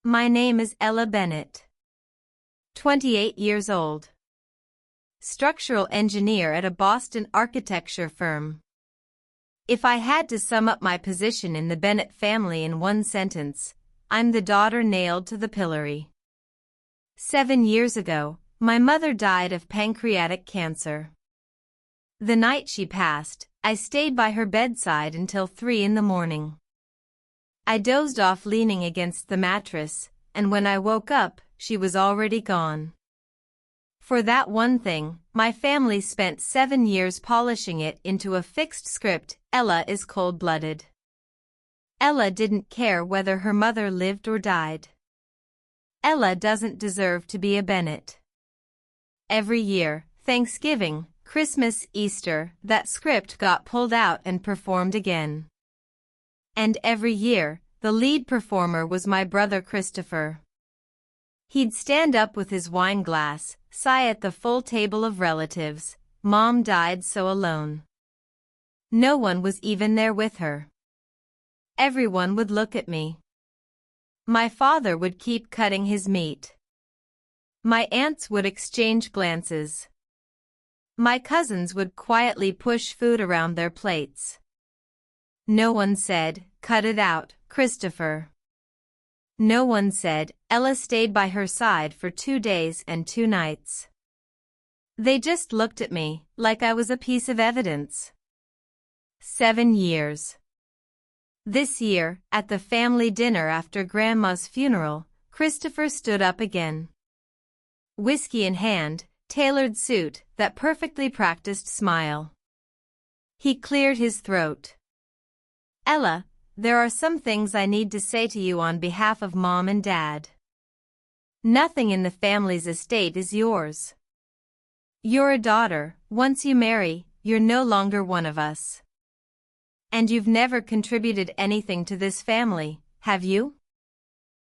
My name is Ella Bennett. 28 years old. Structural engineer at a Boston architecture firm. If I had to sum up my position in the Bennett family in one sentence, I'm the daughter nailed to the pillory. 7 years ago, my mother died of pancreatic cancer. The night she passed, I stayed by her bedside until 3 in the morning. I dozed off leaning against the mattress, and when I woke up, she was already gone. For that one thing, my family spent 7 years polishing it into a fixed script: Ella is cold-blooded. Ella didn't care whether her mother lived or died. Ella doesn't deserve to be a Bennett. Every year, Thanksgiving, Christmas, Easter, that script got pulled out and performed again. And every year, the lead performer was my brother Christopher. He'd stand up with his wine glass, sigh at the full table of relatives. Mom died so alone. No one was even there with her. Everyone would look at me. My father would keep cutting his meat. My aunts would exchange glances. My cousins would quietly push food around their plates. No one said, "Cut it out, Christopher." No one said, "Ella stayed by her side for 2 days and 2 nights." They just looked at me, like I was a piece of evidence. 7 years. This year, at the family dinner after Grandma's funeral, Christopher stood up again. Whiskey in hand, tailored suit, that perfectly practiced smile. He cleared his throat. "Ella, there are some things I need to say to you on behalf of Mom and Dad. Nothing in the family's estate is yours. You're a daughter. Once you marry, you're no longer one of us. And you've never contributed anything to this family, have you?"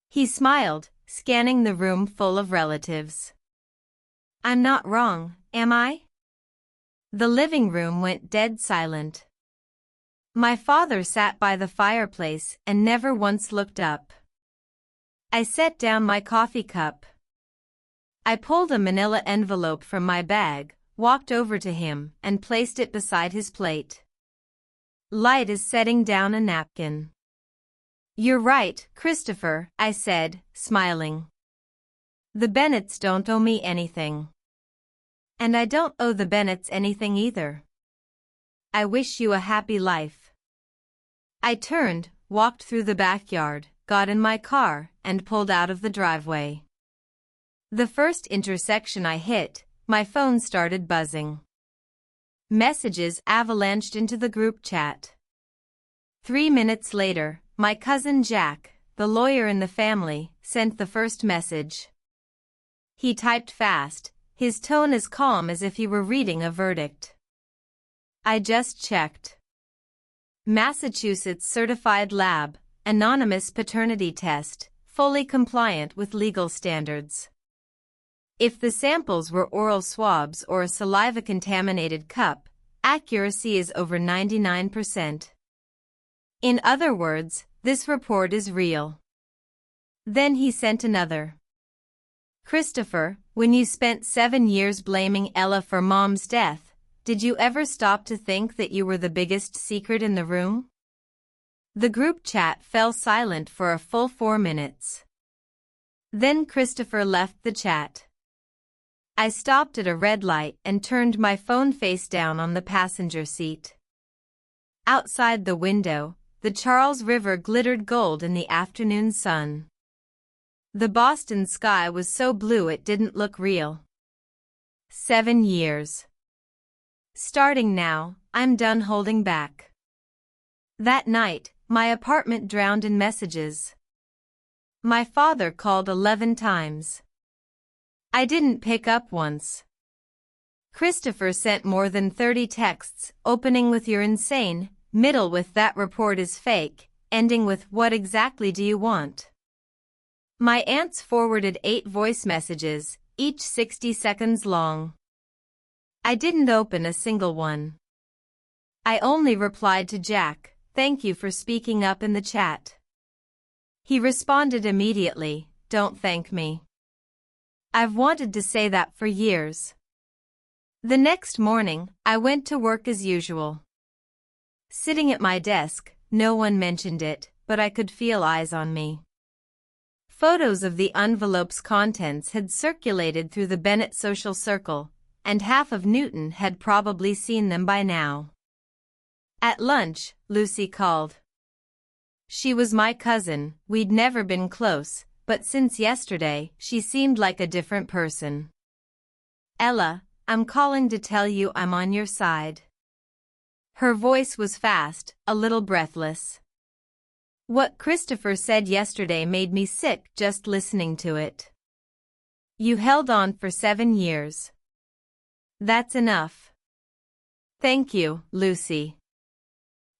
He smiled, scanning the room full of relatives. "I'm not wrong, am I?" The living room went dead silent. My father sat by the fireplace and never once looked up. I set down my coffee cup. I pulled a manila envelope from my bag, walked over to him, and placed it beside his plate. Light is setting down a napkin. "You're right, Christopher," I said, smiling. "The Bennetts don't owe me anything. And I don't owe the Bennetts anything either. I wish you a happy life." I turned, walked through the backyard, got in my car, and pulled out of the driveway. The first intersection I hit, my phone started buzzing. Messages avalanched into the group chat. 3 minutes later, my cousin Jack, the lawyer in the family, sent the first message. He typed fast, his tone as calm as if he were reading a verdict. "I just checked. Massachusetts Certified Lab, anonymous paternity test, fully compliant with legal standards. If the samples were oral swabs or a saliva-contaminated cup, accuracy is over 99%. In other words, this report is real." Then he sent another. "Christopher, when you spent 7 years blaming Ella for Mom's death, did you ever stop to think that you were the biggest secret in the room?" The group chat fell silent for a full 4 minutes. Then Christopher left the chat. I stopped at a red light and turned my phone face down on the passenger seat. Outside the window, the Charles River glittered gold in the afternoon sun. The Boston sky was so blue it didn't look real. 7 years. Starting now, I'm done holding back. That night, my apartment drowned in messages. My father called 11 times. I didn't pick up once. Christopher sent more than 30 texts, opening with "You're insane," middle with "That report is fake," ending with "What exactly do you want?" My aunts forwarded 8 voice messages, each 60 seconds long. I didn't open a single one. I only replied to Jack, "Thank you for speaking up in the chat." He responded immediately, "Don't thank me. I've wanted to say that for years." The next morning, I went to work as usual. Sitting at my desk, no one mentioned it, but I could feel eyes on me. Photos of the envelope's contents had circulated through the Bennett social circle, and half of Newton had probably seen them by now. At lunch, Lucy called. She was my cousin, we'd never been close, but since yesterday, she seemed like a different person. "Ella, I'm calling to tell you I'm on your side." Her voice was fast, a little breathless. "What Christopher said yesterday made me sick just listening to it. You held on for 7 years. That's enough." "Thank you, Lucy.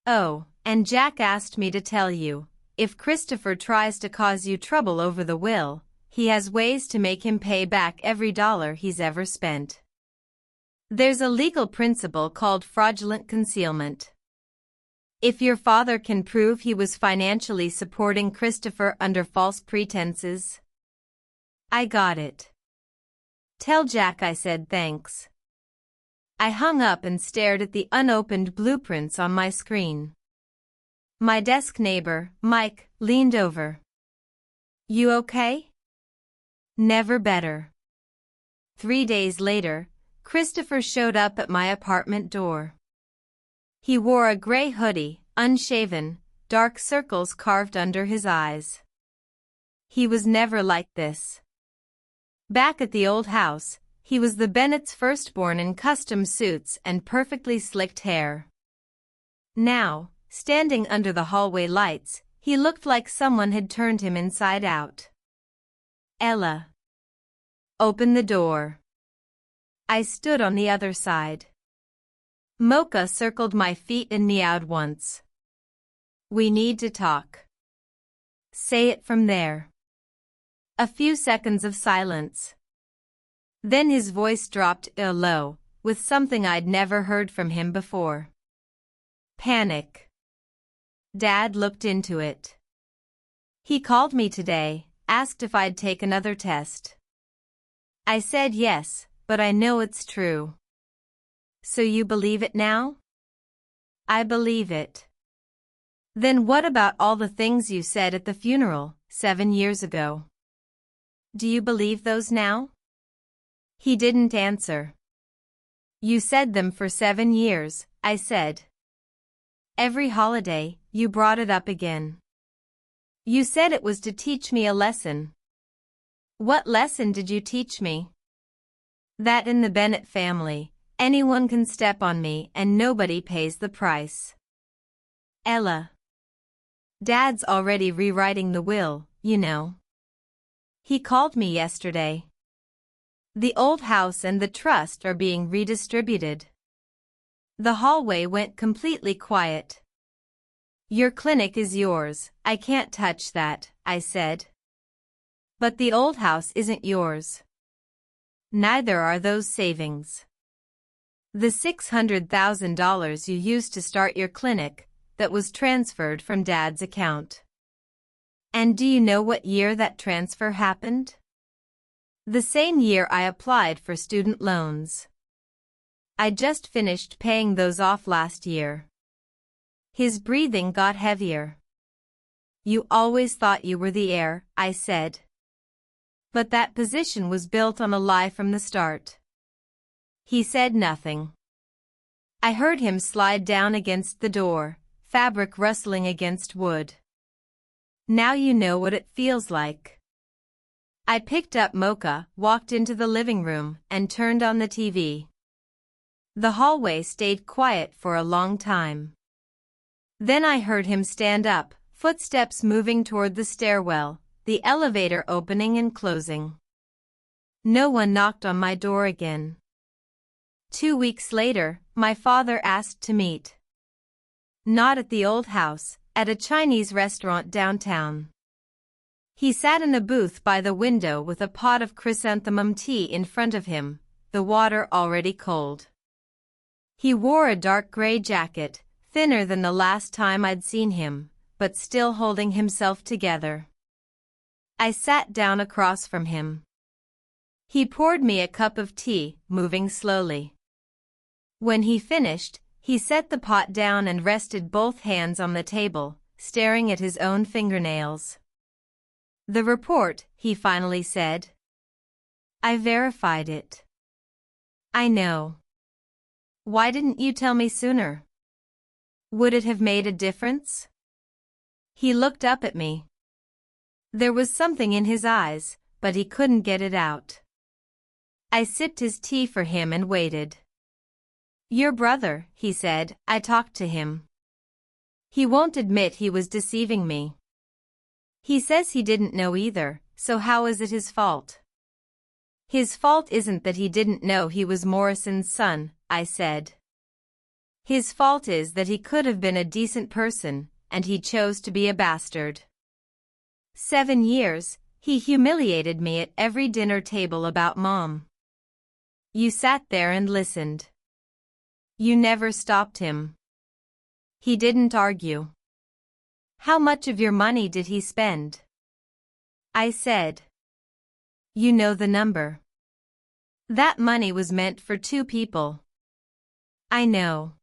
Oh, and Jack asked me to tell you, if Christopher tries to cause you trouble over the will, he has ways to make him pay back every dollar he's ever spent. There's a legal principle called fraudulent concealment. If your father can prove he was financially supporting Christopher under false pretenses." I got it. "Tell Jack I said thanks." I hung up and stared at the unopened blueprints on my screen. My desk neighbor, Mike, leaned over. "You okay?" "Never better." 3 days later, Christopher showed up at my apartment door. He wore a gray hoodie, unshaven, dark circles carved under his eyes. He was never like this. Back at the old house, he was the Bennett's firstborn in custom suits and perfectly slicked hair. Now, standing under the hallway lights, he looked like someone had turned him inside out. "Ella, open the door." I stood on the other side. Mocha circled my feet and meowed once. "We need to talk." "Say it from there." A few seconds of silence. Then his voice dropped low, with something I'd never heard from him before. "Panic." Dad looked into it. "He called me today, asked if I'd take another test. I said yes, but I know it's true." "So you believe it now?" "I believe it." "Then what about all the things you said at the funeral, 7 years ago? Do you believe those now?" He didn't answer. "You said them for 7 years," I said. "Every holiday, you brought it up again. You said it was to teach me a lesson." "What lesson did you teach me?" "That in the Bennett family, anyone can step on me and nobody pays the price." "Ella. Dad's already rewriting the will, you know. He called me yesterday. The old house and the trust are being redistributed." The hallway went completely quiet. "Your clinic is yours, I can't touch that," I said. "But the old house isn't yours. Neither are those savings. The $600,000 you used to start your clinic, that was transferred from Dad's account. And do you know what year that transfer happened? The same year I applied for student loans. I just finished paying those off last year." His breathing got heavier. "You always thought you were the heir," I said. "But that position was built on a lie from the start." He said nothing. I heard him slide down against the door, fabric rustling against wood. "Now you know what it feels like." I picked up Mocha, walked into the living room, and turned on the TV. The hallway stayed quiet for a long time. Then I heard him stand up, footsteps moving toward the stairwell, the elevator opening and closing. No one knocked on my door again. 2 weeks later, my father asked to meet. Not at the old house, at a Chinese restaurant downtown. He sat in a booth by the window with a pot of chrysanthemum tea in front of him, the water already cold. He wore a dark gray jacket, thinner than the last time I'd seen him, but still holding himself together. I sat down across from him. He poured me a cup of tea, moving slowly. When he finished, he set the pot down and rested both hands on the table, staring at his own fingernails. "The report," he finally said. "I verified it." "I know. Why didn't you tell me sooner? Would it have made a difference?" He looked up at me. There was something in his eyes, but he couldn't get it out. I sipped his tea for him and waited. "Your brother," he said, "I talked to him. He won't admit he was deceiving me. He says he didn't know either, so how is it his fault?" "His fault isn't that he didn't know he was Morrison's son," I said. "His fault is that he could have been a decent person, and he chose to be a bastard. 7 years, he humiliated me at every dinner table about Mom. You sat there and listened. You never stopped him. He didn't argue. How much of your money did he spend?" I said. "You know the number. That money was meant for 2 people. I know.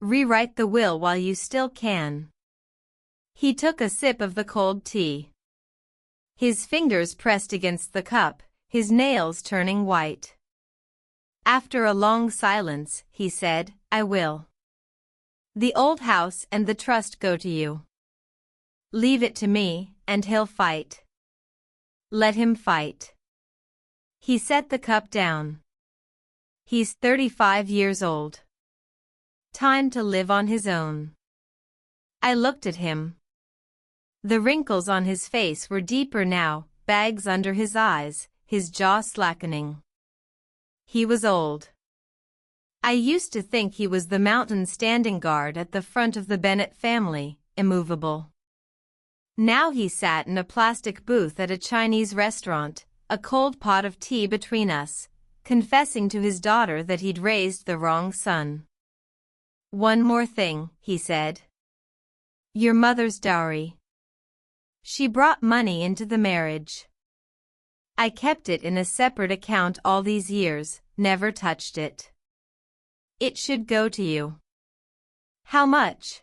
Rewrite the will while you still can." He took a sip of the cold tea. His fingers pressed against the cup, his nails turning white. After a long silence, he said, "I will. The old house and the trust go to you. Leave it to me, and he'll fight. Let him fight." He set the cup down. "He's 35 years old. Time to live on his own." I looked at him. The wrinkles on his face were deeper now, bags under his eyes, his jaw slackening. He was old. I used to think he was the mountain standing guard at the front of the Bennett family, immovable. Now he sat in a plastic booth at a Chinese restaurant, a cold pot of tea between us, confessing to his daughter that he'd raised the wrong son. "One more thing," he said. "Your mother's dowry. She brought money into the marriage. I kept it in a separate account all these years, never touched it. It should go to you." "How much?"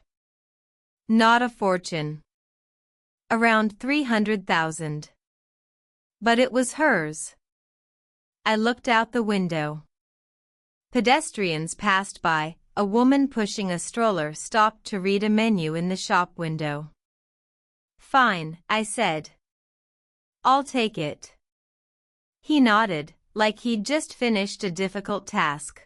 "Not a fortune. Around 300,000. But it was hers." I looked out the window. Pedestrians passed by. A woman pushing a stroller stopped to read a menu in the shop window. "Fine," I said. "I'll take it." He nodded, like he'd just finished a difficult task.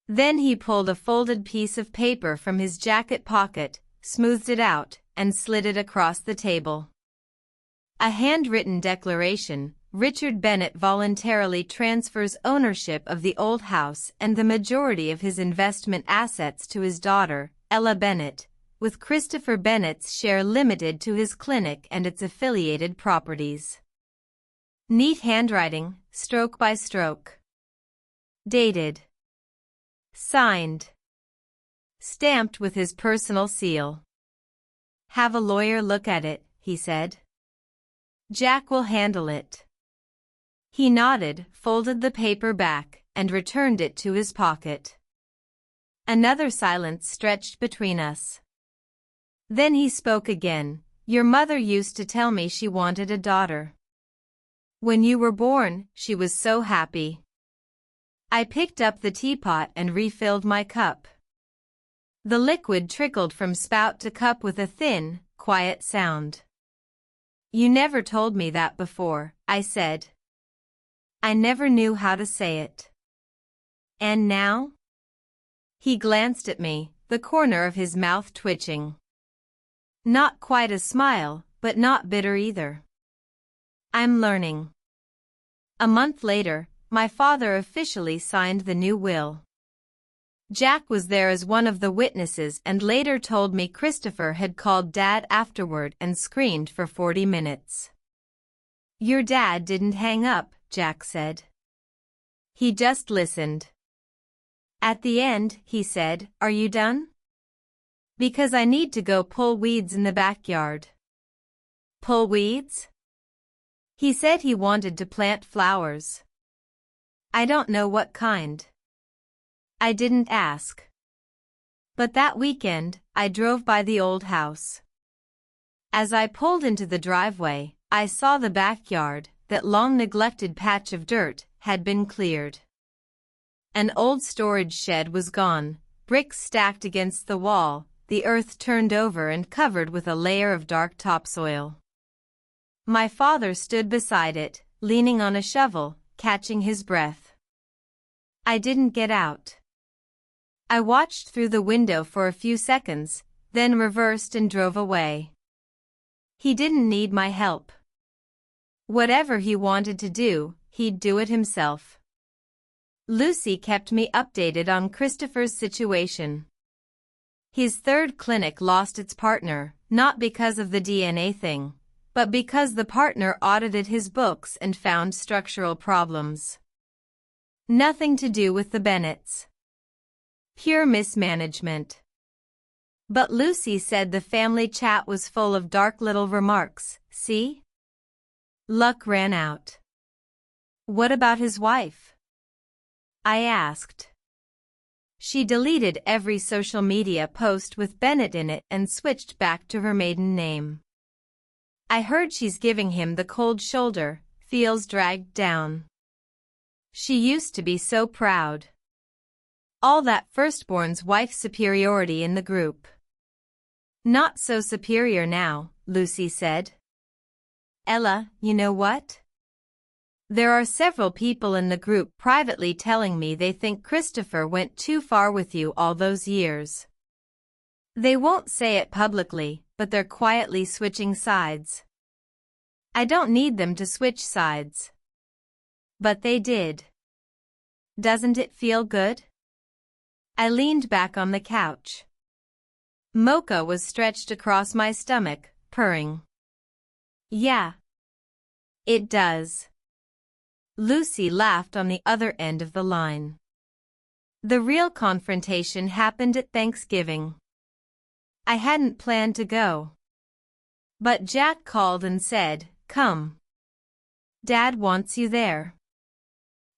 Then he pulled a folded piece of paper from his jacket pocket, smoothed it out, and slid it across the table. "A handwritten declaration. Richard Bennett voluntarily transfers ownership of the old house and the majority of his investment assets to his daughter, Ella Bennett, with Christopher Bennett's share limited to his clinic and its affiliated properties." Neat handwriting, stroke by stroke. Dated. Signed. Stamped with his personal seal. "Have a lawyer look at it," he said. "Jack will handle it." He nodded, folded the paper back, and returned it to his pocket. Another silence stretched between us. Then he spoke again. "Your mother used to tell me she wanted a daughter. When you were born, she was so happy." I picked up the teapot and refilled my cup. The liquid trickled from spout to cup with a thin, quiet sound. "You never told me that before," I said. I never knew how to say it. "And now?" He glanced at me, the corner of his mouth twitching. Not quite a smile, but not bitter either. "I'm learning." A month later, my father officially signed the new will. Jack was there as one of the witnesses and later told me Christopher had called Dad afterward and screamed for 40 minutes. "Your dad didn't hang up," Jack said. "He just listened. At the end, he said, 'Are you done?' Because I need to go pull weeds in the backyard." "Pull weeds?" He said he wanted to plant flowers. I don't know what kind. I didn't ask. But that weekend, I drove by the old house. As I pulled into the driveway, I saw the backyard, that long-neglected patch of dirt, had been cleared. An old storage shed was gone, bricks stacked against the wall, the earth turned over and covered with a layer of dark topsoil. My father stood beside it, leaning on a shovel, catching his breath. I didn't get out. I watched through the window for a few seconds, then reversed and drove away. He didn't need my help. Whatever he wanted to do, he'd do it himself. Lucy kept me updated on Christopher's situation. His third clinic lost its partner, not because of the DNA thing, but because the partner audited his books and found structural problems. Nothing to do with the Bennetts. Pure mismanagement. But Lucy said the family chat was full of dark little remarks, see? Luck ran out. What about his wife? I asked. She deleted every social media post with Bennett in it and switched back to her maiden name. I heard she's giving him the cold shoulder, feels dragged down. She used to be so proud. All that firstborn's wife superiority in the group. Not so superior now, Lucy said. Ella, you know what? There are several people in the group privately telling me they think Christopher went too far with you all those years. They won't say it publicly, but they're quietly switching sides. I don't need them to switch sides. But they did. Doesn't it feel good? I leaned back on the couch. Mocha was stretched across my stomach, purring. Yeah. It does. Lucy laughed on the other end of the line. The real confrontation happened at Thanksgiving. I hadn't planned to go. But Jack called and said, "Come. Dad wants you there.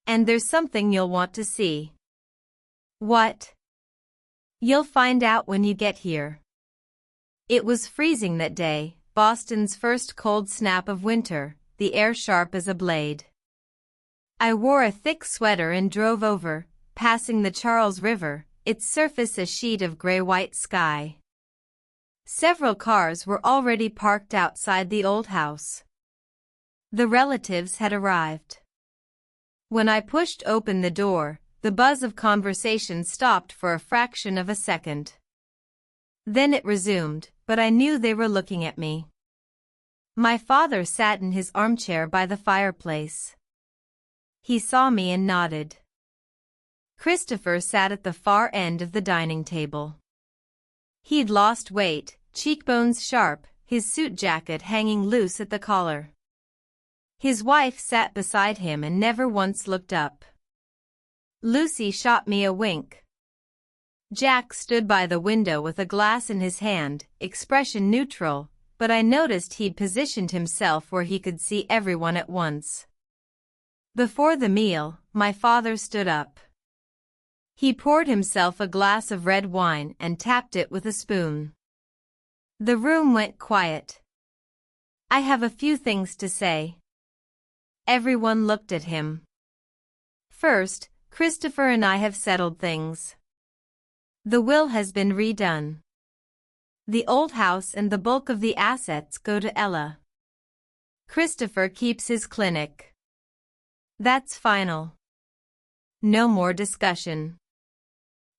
And there's something you'll want to see." What? You'll find out when you get here. It was freezing that day, Boston's first cold snap of winter, the air sharp as a blade. I wore a thick sweater and drove over, passing the Charles River, its surface a sheet of gray-white sky. Several cars were already parked outside the old house. The relatives had arrived. When I pushed open the door, the buzz of conversation stopped for a fraction of a second. Then it resumed, but I knew they were looking at me. My father sat in his armchair by the fireplace. He saw me and nodded. Christopher sat at the far end of the dining table. He'd lost weight, cheekbones sharp, his suit jacket hanging loose at the collar. His wife sat beside him and never once looked up. Lucy shot me a wink. Jack stood by the window with a glass in his hand, expression neutral, but I noticed he'd positioned himself where he could see everyone at once. Before the meal, my father stood up. He poured himself a glass of red wine and tapped it with a spoon. The room went quiet. I have a few things to say. Everyone looked at him. First, Christopher and I have settled things. The will has been redone. The old house and the bulk of the assets go to Ella. Christopher keeps his clinic. That's final. No more discussion.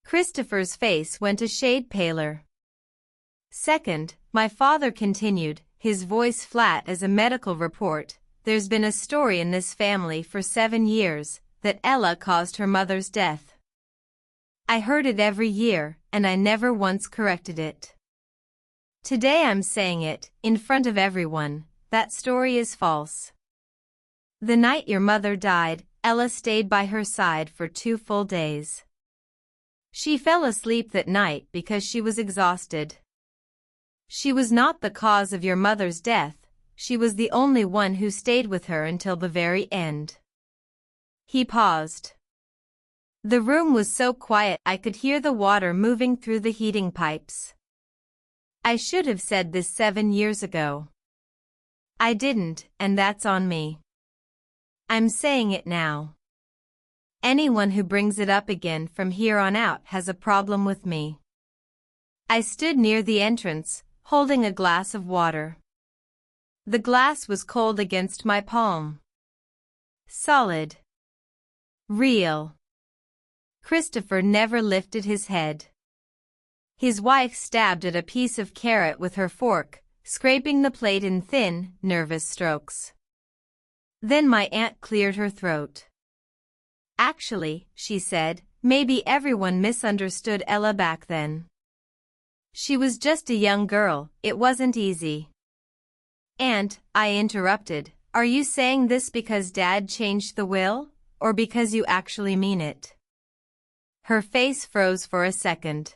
Christopher's face went a shade paler. Second, my father continued, his voice flat as a medical report, there's been a story in this family for 7 years, that Ella caused her mother's death. I heard it every year, and I never once corrected it. Today I'm saying it, in front of everyone, that story is false. The night your mother died, Ella stayed by her side for 2 full days. She fell asleep that night because she was exhausted. She was not the cause of your mother's death, she was the only one who stayed with her until the very end. He paused. The room was so quiet I could hear the water moving through the heating pipes. I should have said this 7 years ago. I didn't, and that's on me. I'm saying it now. Anyone who brings it up again from here on out has a problem with me. I stood near the entrance, holding a glass of water. The glass was cold against my palm. Solid. Real. Christopher never lifted his head. His wife stabbed at a piece of carrot with her fork, scraping the plate in thin, nervous strokes. Then my aunt cleared her throat. Actually, she said, maybe everyone misunderstood Ella back then. She was just a young girl, it wasn't easy. Aunt, I interrupted, are you saying this because Dad changed the will, or because you actually mean it? Her face froze for a second.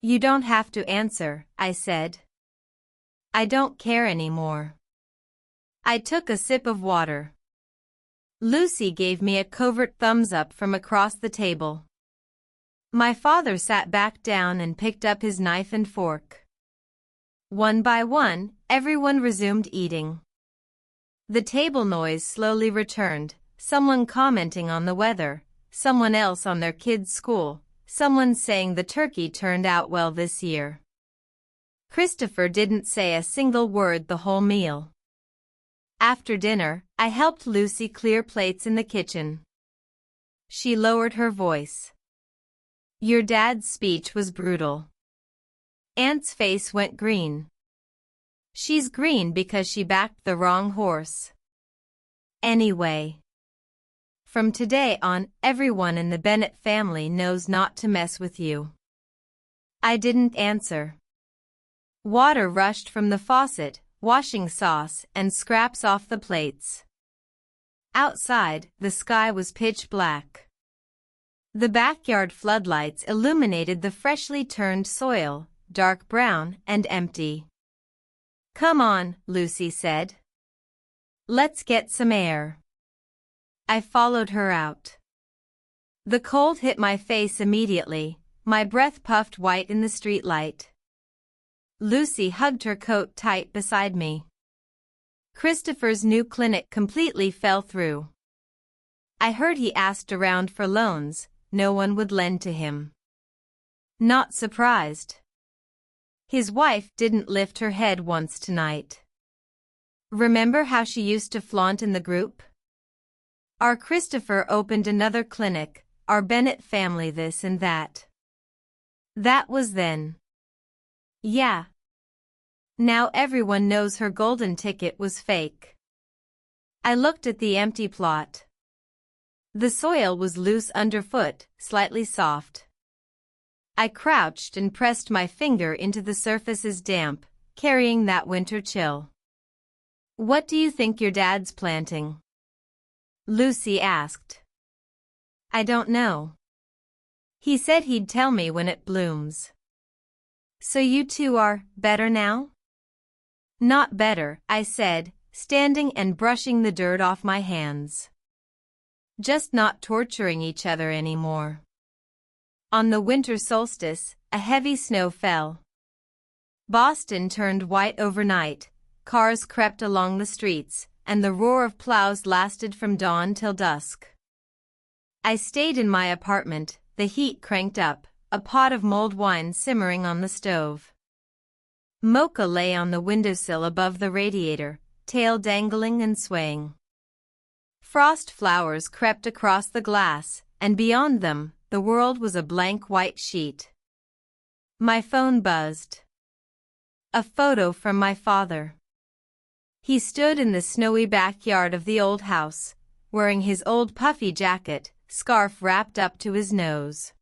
You don't have to answer, I said. I don't care anymore. I took a sip of water. Lucy gave me a covert thumbs up from across the table. My father sat back down and picked up his knife and fork. One by one, everyone resumed eating. The table noise slowly returned, someone commenting on the weather, someone else on their kids' school, someone saying the turkey turned out well this year. Christopher didn't say a single word the whole meal. After dinner, I helped Lucy clear plates in the kitchen. She lowered her voice. Your dad's speech was brutal. Aunt's face went green. She's green because she backed the wrong horse. Anyway. From today on, everyone in the Bennett family knows not to mess with you. I didn't answer. Water rushed from the faucet, washing sauce and scraps off the plates. Outside, the sky was pitch black. The backyard floodlights illuminated the freshly turned soil, dark brown and empty. Come on, Lucy said. Let's get some air. I followed her out. The cold hit my face immediately, my breath puffed white in the streetlight. Lucy hugged her coat tight beside me. Christopher's new clinic completely fell through. I heard he asked around for loans, no one would lend to him. Not surprised. His wife didn't lift her head once tonight. Remember how she used to flaunt in the group? Our Christopher opened another clinic, our Bennett family this and that. That was then. Yeah. Now everyone knows her golden ticket was fake. I looked at the empty plot. The soil was loose underfoot, slightly soft. I crouched and pressed my finger into the surface's damp, carrying that winter chill. What do you think your dad's planting? Lucy asked. I don't know. He said he'd tell me when it blooms. So you two are better now? Not better, I said, standing and brushing the dirt off my hands. Just not torturing each other anymore. On the winter solstice, a heavy snow fell. Boston turned white overnight, cars crept along the streets, and the roar of plows lasted from dawn till dusk. I stayed in my apartment, the heat cranked up, a pot of mulled wine simmering on the stove. Mocha lay on the windowsill above the radiator, tail dangling and swaying. Frost flowers crept across the glass, and beyond them, the world was a blank white sheet. My phone buzzed. A photo from my father. He stood in the snowy backyard of the old house, wearing his old puffy jacket, scarf wrapped up to his nose.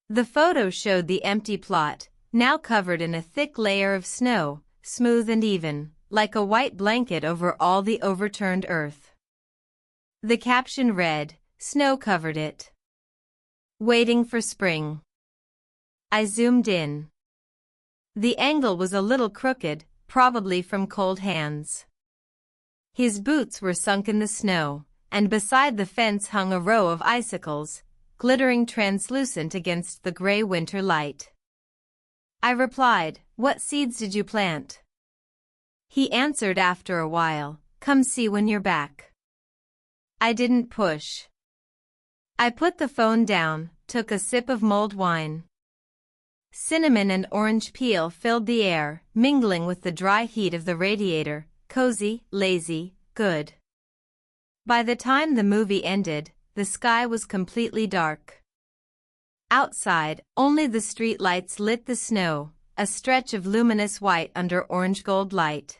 The photo showed the empty plot, now covered in a thick layer of snow, smooth and even, like a white blanket over all the overturned earth. The caption read, "Snow covered it. Waiting for spring." I zoomed in. The angle was a little crooked, probably from cold hands. His boots were sunk in the snow, and beside the fence hung a row of icicles, glittering translucent against the gray winter light. I replied, "What seeds did you plant?" He answered after a while, "Come see when you're back." I didn't push. I put the phone down, took a sip of mulled wine. Cinnamon and orange peel filled the air, mingling with the dry heat of the radiator, cozy, lazy, good. By the time the movie ended, the sky was completely dark. Outside, only the street lights lit the snow, a stretch of luminous white under orange gold light.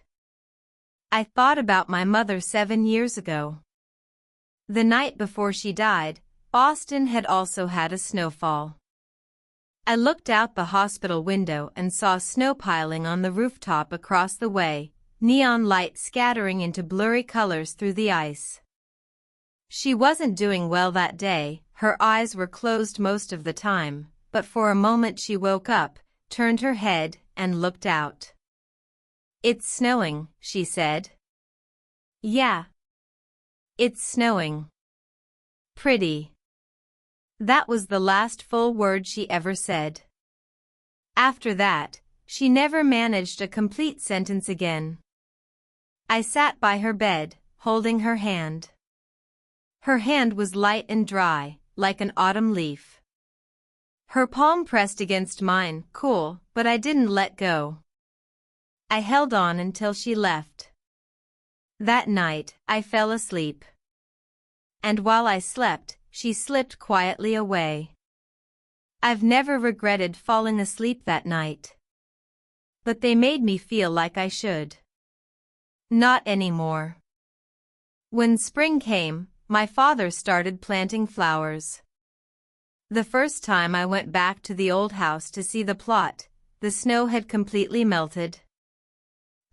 I thought about my mother 7 years ago. The night before she died, Boston had also had a snowfall. I looked out the hospital window and saw snow piling on the rooftop across the way, neon light scattering into blurry colors through the ice. She wasn't doing well that day, her eyes were closed most of the time, but for a moment she woke up, turned her head, and looked out. "It's snowing," she said. "Yeah. It's snowing. Pretty." That was the last full word she ever said. After that, she never managed a complete sentence again. I sat by her bed, holding her hand. Her hand was light and dry, like an autumn leaf. Her palm pressed against mine, cool, but I didn't let go. I held on until she left. That night, I fell asleep. And while I slept, she slipped quietly away. I've never regretted falling asleep that night. But they made me feel like I should. Not anymore. When spring came, my father started planting flowers. The first time I went back to the old house to see the plot, the snow had completely melted.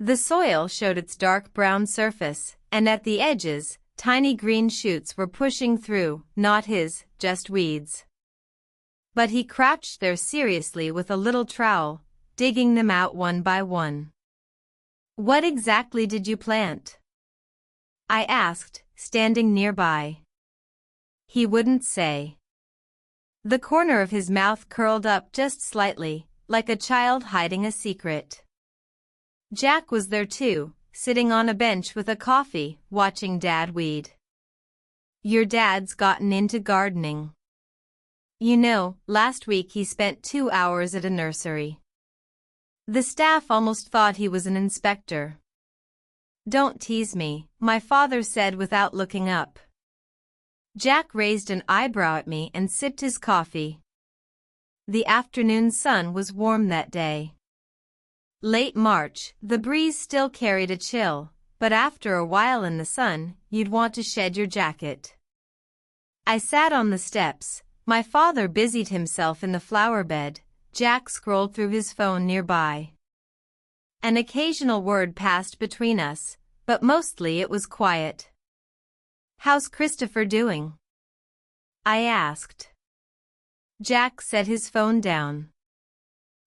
The soil showed its dark brown surface, and at the edges, tiny green shoots were pushing through, not his, just weeds. But he crouched there seriously with a little trowel, digging them out one by one. "What exactly did you plant?" I asked, standing nearby. He wouldn't say. The corner of his mouth curled up just slightly, like a child hiding a secret. Jack was there too, sitting on a bench with a coffee, watching Dad weed. "Your dad's gotten into gardening. You know, last week he spent 2 hours at a nursery. The staff almost thought he was an inspector." "Don't tease me," my father said without looking up. Jack raised an eyebrow at me and sipped his coffee. The afternoon sun was warm that day. Late March, the breeze still carried a chill, but after a while in the sun, you'd want to shed your jacket. I sat on the steps, my father busied himself in the flower bed, Jack scrolled through his phone nearby. An occasional word passed between us, but mostly it was quiet. "How's Christopher doing?" I asked. Jack set his phone down.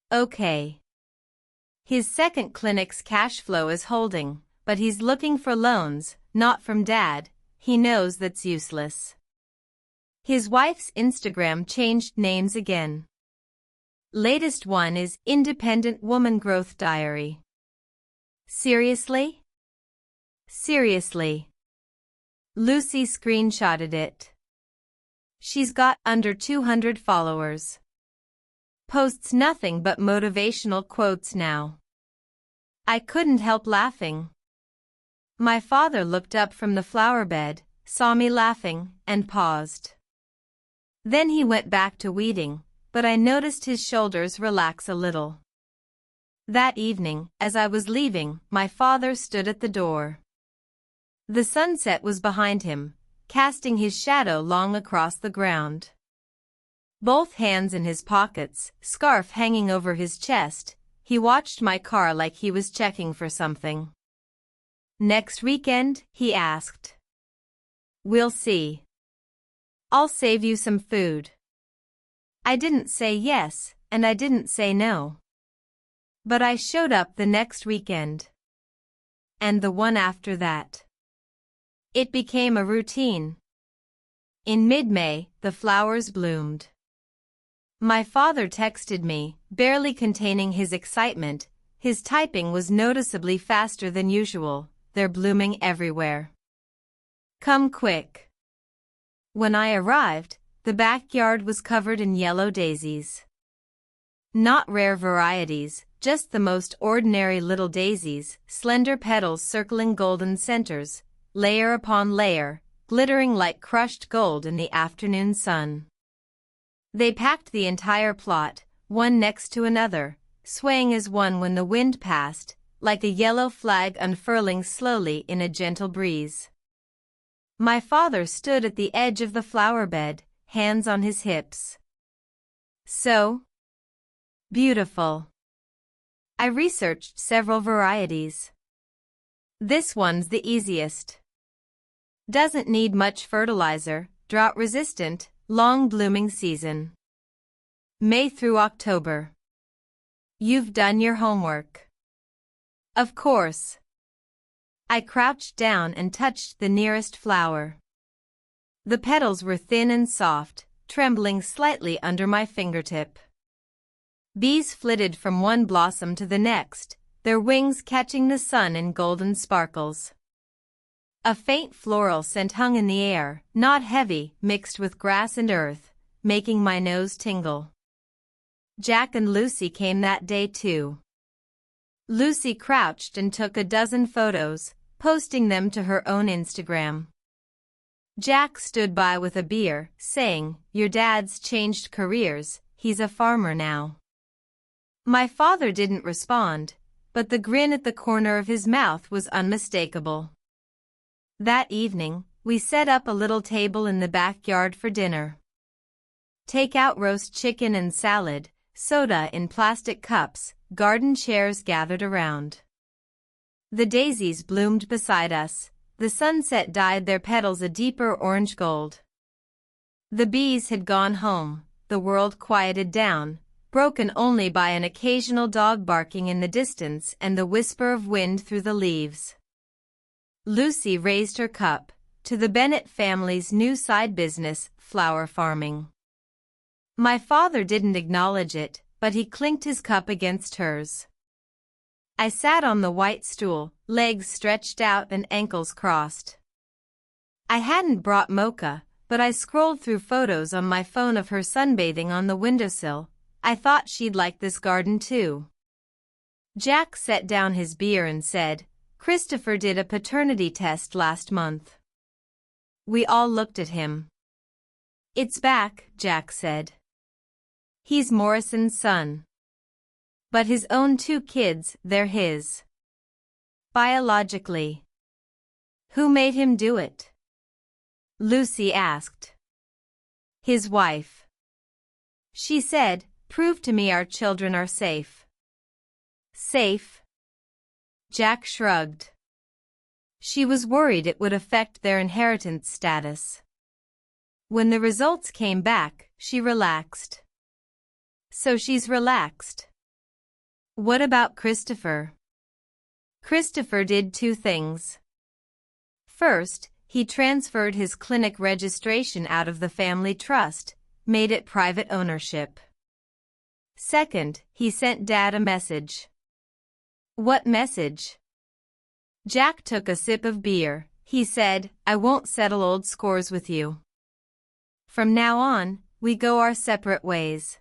"Okay. His second clinic's cash flow is holding, but he's looking for loans, not from Dad, he knows that's useless." His wife's Instagram changed names again. Latest one is Independent Woman Growth Diary. Seriously? Seriously. Lucy screenshotted it. She's got under 200 followers. Posts nothing but motivational quotes now. I couldn't help laughing. My father looked up from the flower bed, saw me laughing, and paused. Then he went back to weeding, but I noticed his shoulders relax a little. That evening, as I was leaving, my father stood at the door. The sunset was behind him, casting his shadow long across the ground. Both hands in his pockets, scarf hanging over his chest, he watched my car like he was checking for something. "Next weekend?" he asked. "We'll see. I'll save you some food." I didn't say yes, and I didn't say no. But I showed up the next weekend. And the one after that. It became a routine. In mid-May, the flowers bloomed. My father texted me, barely containing his excitement. His typing was noticeably faster than usual. They're blooming everywhere. Come quick. When I arrived, the backyard was covered in yellow daisies. Not rare varieties, just the most ordinary little daisies, slender petals circling golden centers, layer upon layer, glittering like crushed gold in the afternoon sun. They packed the entire plot, one next to another, swaying as one when the wind passed, like a yellow flag unfurling slowly in a gentle breeze. My father stood at the edge of the flower bed, hands on his hips. So beautiful. I researched several varieties. This one's the easiest. Doesn't need much fertilizer, drought-resistant, long-blooming season. May through October. You've done your homework. Of course. I crouched down and touched the nearest flower. The petals were thin and soft, trembling slightly under my fingertip. Bees flitted from one blossom to the next, their wings catching the sun in golden sparkles. A faint floral scent hung in the air, not heavy, mixed with grass and earth, making my nose tingle. Jack and Lucy came that day too. Lucy crouched and took a dozen photos, posting them to her own Instagram. Jack stood by with a beer, saying, "Your dad's changed careers, he's a farmer now." My father didn't respond, but the grin at the corner of his mouth was unmistakable. That evening, we set up a little table in the backyard for dinner. Take out roast chicken and salad, soda in plastic cups, garden chairs gathered around. The daisies bloomed beside us, the sunset dyed their petals a deeper orange gold. The bees had gone home, the world quieted down, broken only by an occasional dog barking in the distance and the whisper of wind through the leaves. Lucy raised her cup, to the Bennett family's new side business, flower farming. My father didn't acknowledge it, but he clinked his cup against hers. I sat on the white stool, legs stretched out and ankles crossed. I hadn't brought mocha, but I scrolled through photos on my phone of her sunbathing on the windowsill. I thought she'd like this garden too. Jack set down his beer and said, "Christopher did a paternity test last month." We all looked at him. "It's back," Jack said. He's Morrison's son. But his own 2 kids, they're his. Biologically. Who made him do it? Lucy asked. His wife. She said, "Prove to me our children are safe." Safe? Jack shrugged. She was worried it would affect their inheritance status. When the results came back, she relaxed. So she's relaxed. What about Christopher? Christopher did 2 things. First, he transferred his clinic registration out of the family trust, made it private ownership. Second, he sent Dad a message. What message? Jack took a sip of beer. He said, "I won't settle old scores with you. From now on, we go our separate ways."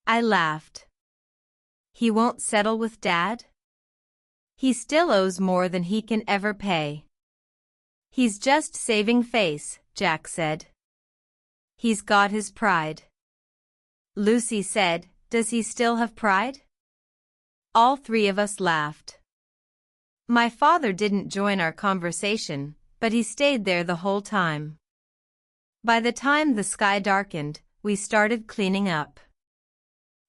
I laughed. He won't settle with Dad? He still owes more than he can ever pay. He's just saving face, Jack said. He's got his pride. Lucy said, "Does he still have pride?" All 3 of us laughed. My father didn't join our conversation, but he stayed there the whole time. By the time the sky darkened, we started cleaning up.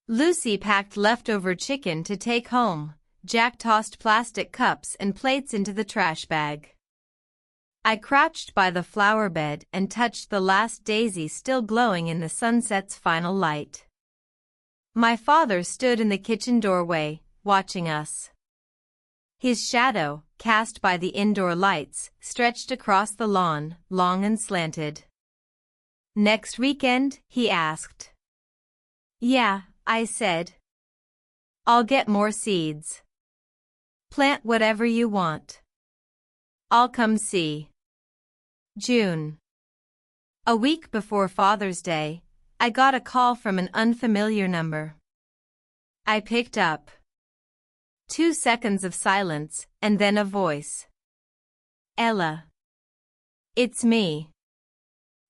Lucy packed leftover chicken to take home. Jack tossed plastic cups and plates into the trash bag. I crouched by the flower bed and touched the last daisy still glowing in the sunset's final light. My father stood in the kitchen doorway, watching us. His shadow, cast by the indoor lights, stretched across the lawn, long and slanted. "Next weekend?" he asked. "Yeah," I said. "I'll get more seeds. Plant whatever you want. I'll come see." June. A week before Father's Day, I got a call from an unfamiliar number. I picked up. 2 seconds of silence, and then a voice. "Ella. It's me."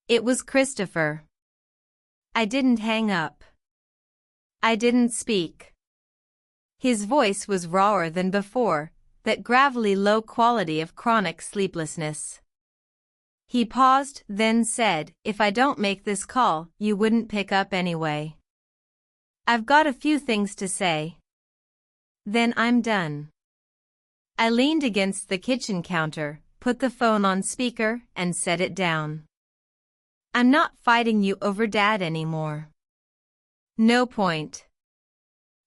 It was Christopher. I didn't hang up. I didn't speak. His voice was rawer than before, that gravelly low quality of chronic sleeplessness. He paused, then said, "If I don't make this call, you wouldn't pick up anyway. I've got a few things to say. Then I'm done." I leaned against the kitchen counter, put the phone on speaker, and set it down. "I'm not fighting you over Dad anymore. No point.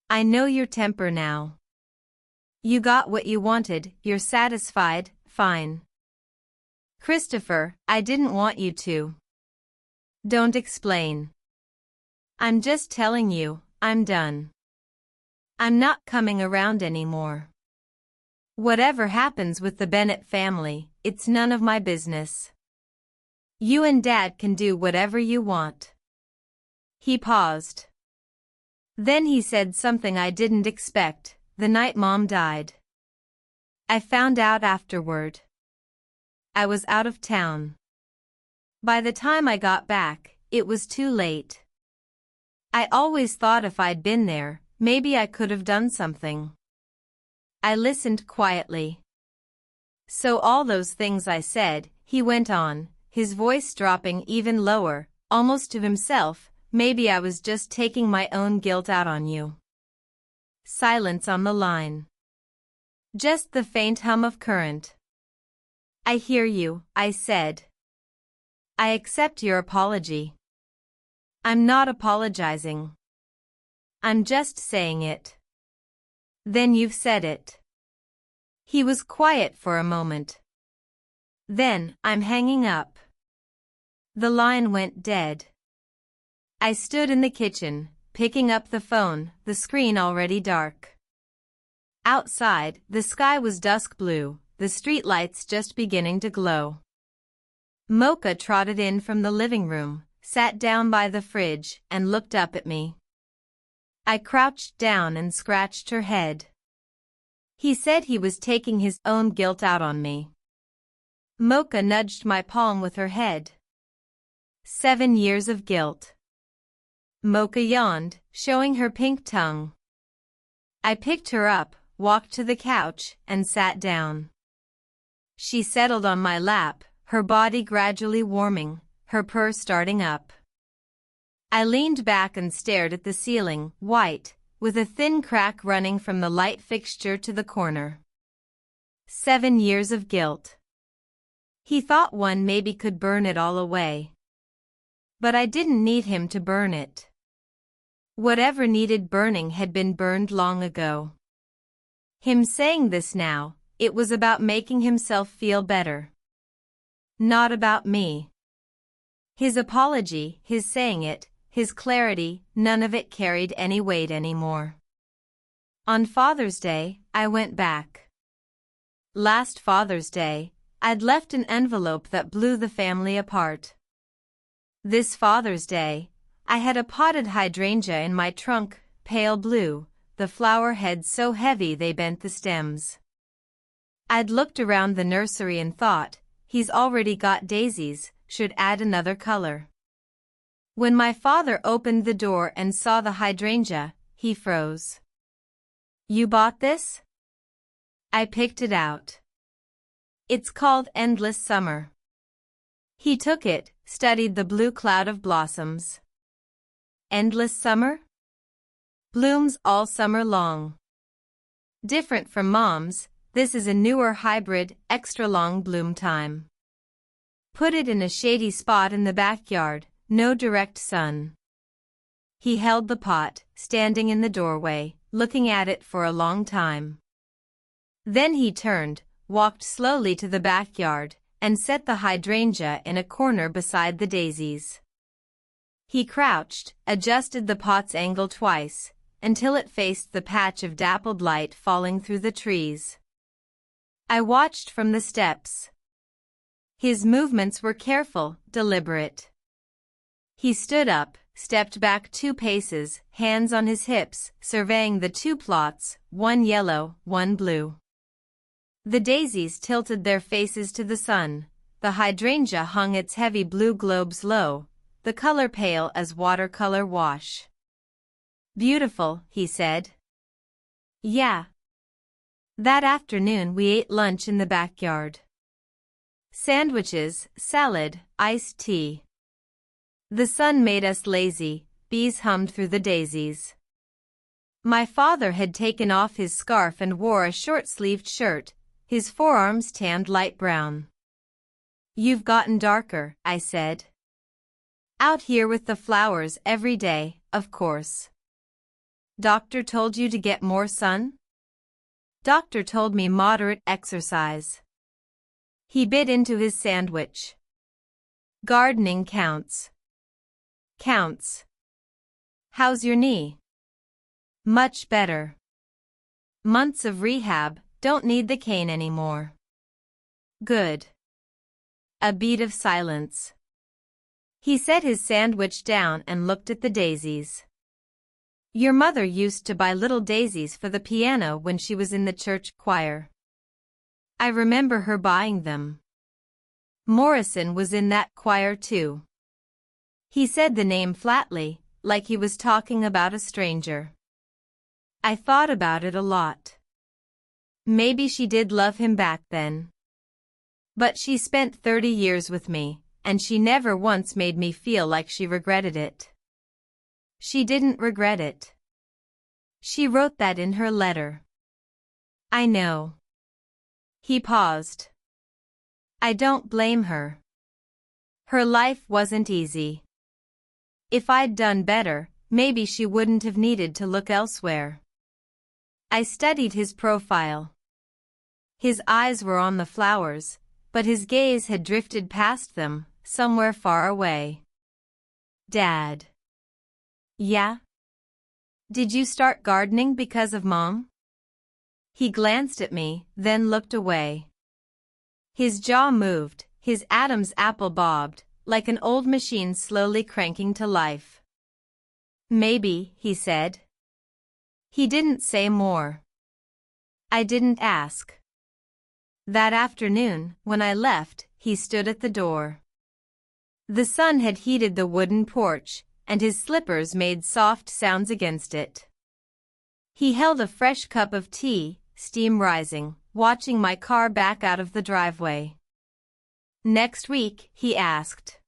I know your temper now. You got what you wanted, you're satisfied, fine. Christopher, I didn't want you to. Don't explain. I'm just telling you, I'm done. I'm not coming around anymore. Whatever happens with the Bennett family, it's none of my business. You and Dad can do whatever you want." He paused. Then he said something I didn't expect. "The night Mom died. I found out afterward. I was out of town. By the time I got back, it was too late. I always thought if I'd been there, maybe I could have done something." I listened quietly. "So all those things I said," he went on, his voice dropping even lower, almost to himself, "maybe I was just taking my own guilt out on you." Silence on the line. Just the faint hum of current. "I hear you," I said. "I accept your apology. I'm not apologizing. I'm just saying it." "Then you've said it." He was quiet for a moment. "Then, I'm hanging up." The line went dead. I stood in the kitchen, picking up the phone, the screen already dark. Outside, the sky was dusk blue, the streetlights just beginning to glow. Mocha trotted in from the living room, sat down by the fridge, and looked up at me. I crouched down and scratched her head. He said he was taking his own guilt out on me. Mocha nudged my palm with her head. 7 years of guilt. Mocha yawned, showing her pink tongue. I picked her up, walked to the couch, and sat down. She settled on my lap, her body gradually warming, her purr starting up. I leaned back and stared at the ceiling, white, with a thin crack running from the light fixture to the corner. 7 years of guilt. He thought one maybe could burn it all away. But I didn't need him to burn it. Whatever needed burning had been burned long ago. Him saying this now, it was about making himself feel better. Not about me. His apology, his saying it, his clarity, none of it carried any weight anymore. On Father's Day, I went back. Last Father's Day, I'd left an envelope that blew the family apart. This Father's Day, I had a potted hydrangea in my trunk, pale blue, the flower heads so heavy they bent the stems. I'd looked around the nursery and thought, he's already got daisies, should add another color. When my father opened the door and saw the hydrangea, he froze. "You bought this?" I picked it out. "It's called Endless Summer." He took it, studied the blue cloud of blossoms. "Endless summer? Blooms all summer long." Different from Mom's, this is a newer hybrid, extra long bloom time. Put it in a shady spot in the backyard, no direct sun. He held the pot, standing in the doorway, looking at it for a long time. Then he turned, walked slowly to the backyard, and set the hydrangea in a corner beside the daisies. He crouched, adjusted the pot's angle twice, until it faced the patch of dappled light falling through the trees. I watched from the steps. His movements were careful, deliberate. He stood up, stepped back 2 paces, hands on his hips, surveying the 2 plots, one yellow, one blue. The daisies tilted their faces to the sun, the hydrangea hung its heavy blue globes low, the color pale as watercolor wash. "Beautiful," he said. "Yeah." That afternoon we ate lunch in the backyard. Sandwiches, salad, iced tea. The sun made us lazy, bees hummed through the daisies. My father had taken off his scarf and wore a short-sleeved shirt, his forearms tanned light brown. "You've gotten darker," I said. "Out here with the flowers every day, of course." "Doctor told you to get more sun?" "Doctor told me moderate exercise." He bit into his sandwich. "Gardening counts." "Counts." "How's your knee?" "Much better." "Months of rehab, don't need the cane anymore." "Good." A beat of silence. He set his sandwich down and looked at the daisies. "Your mother used to buy little daisies for the piano when she was in the church choir. I remember her buying them. Morrison was in that choir too." He said the name flatly, like he was talking about a stranger. I thought about it a lot. Maybe she did love him back then. But she spent 30 years with me, and she never once made me feel like she regretted it. She didn't regret it. She wrote that in her letter. I know. He paused. I don't blame her. Her life wasn't easy. If I'd done better, maybe she wouldn't have needed to look elsewhere. I studied his profile. His eyes were on the flowers, but his gaze had drifted past them, somewhere far away. "Dad." "Yeah?" "Did you start gardening because of Mom?" He glanced at me, then looked away. His jaw moved, his Adam's apple bobbed, like an old machine slowly cranking to life. "Maybe," he said. He didn't say more. I didn't ask. That afternoon, when I left, he stood at the door. The sun had heated the wooden porch, and his slippers made soft sounds against it. He held a fresh cup of tea, steam rising, watching my car back out of the driveway. "Next week?" he asked.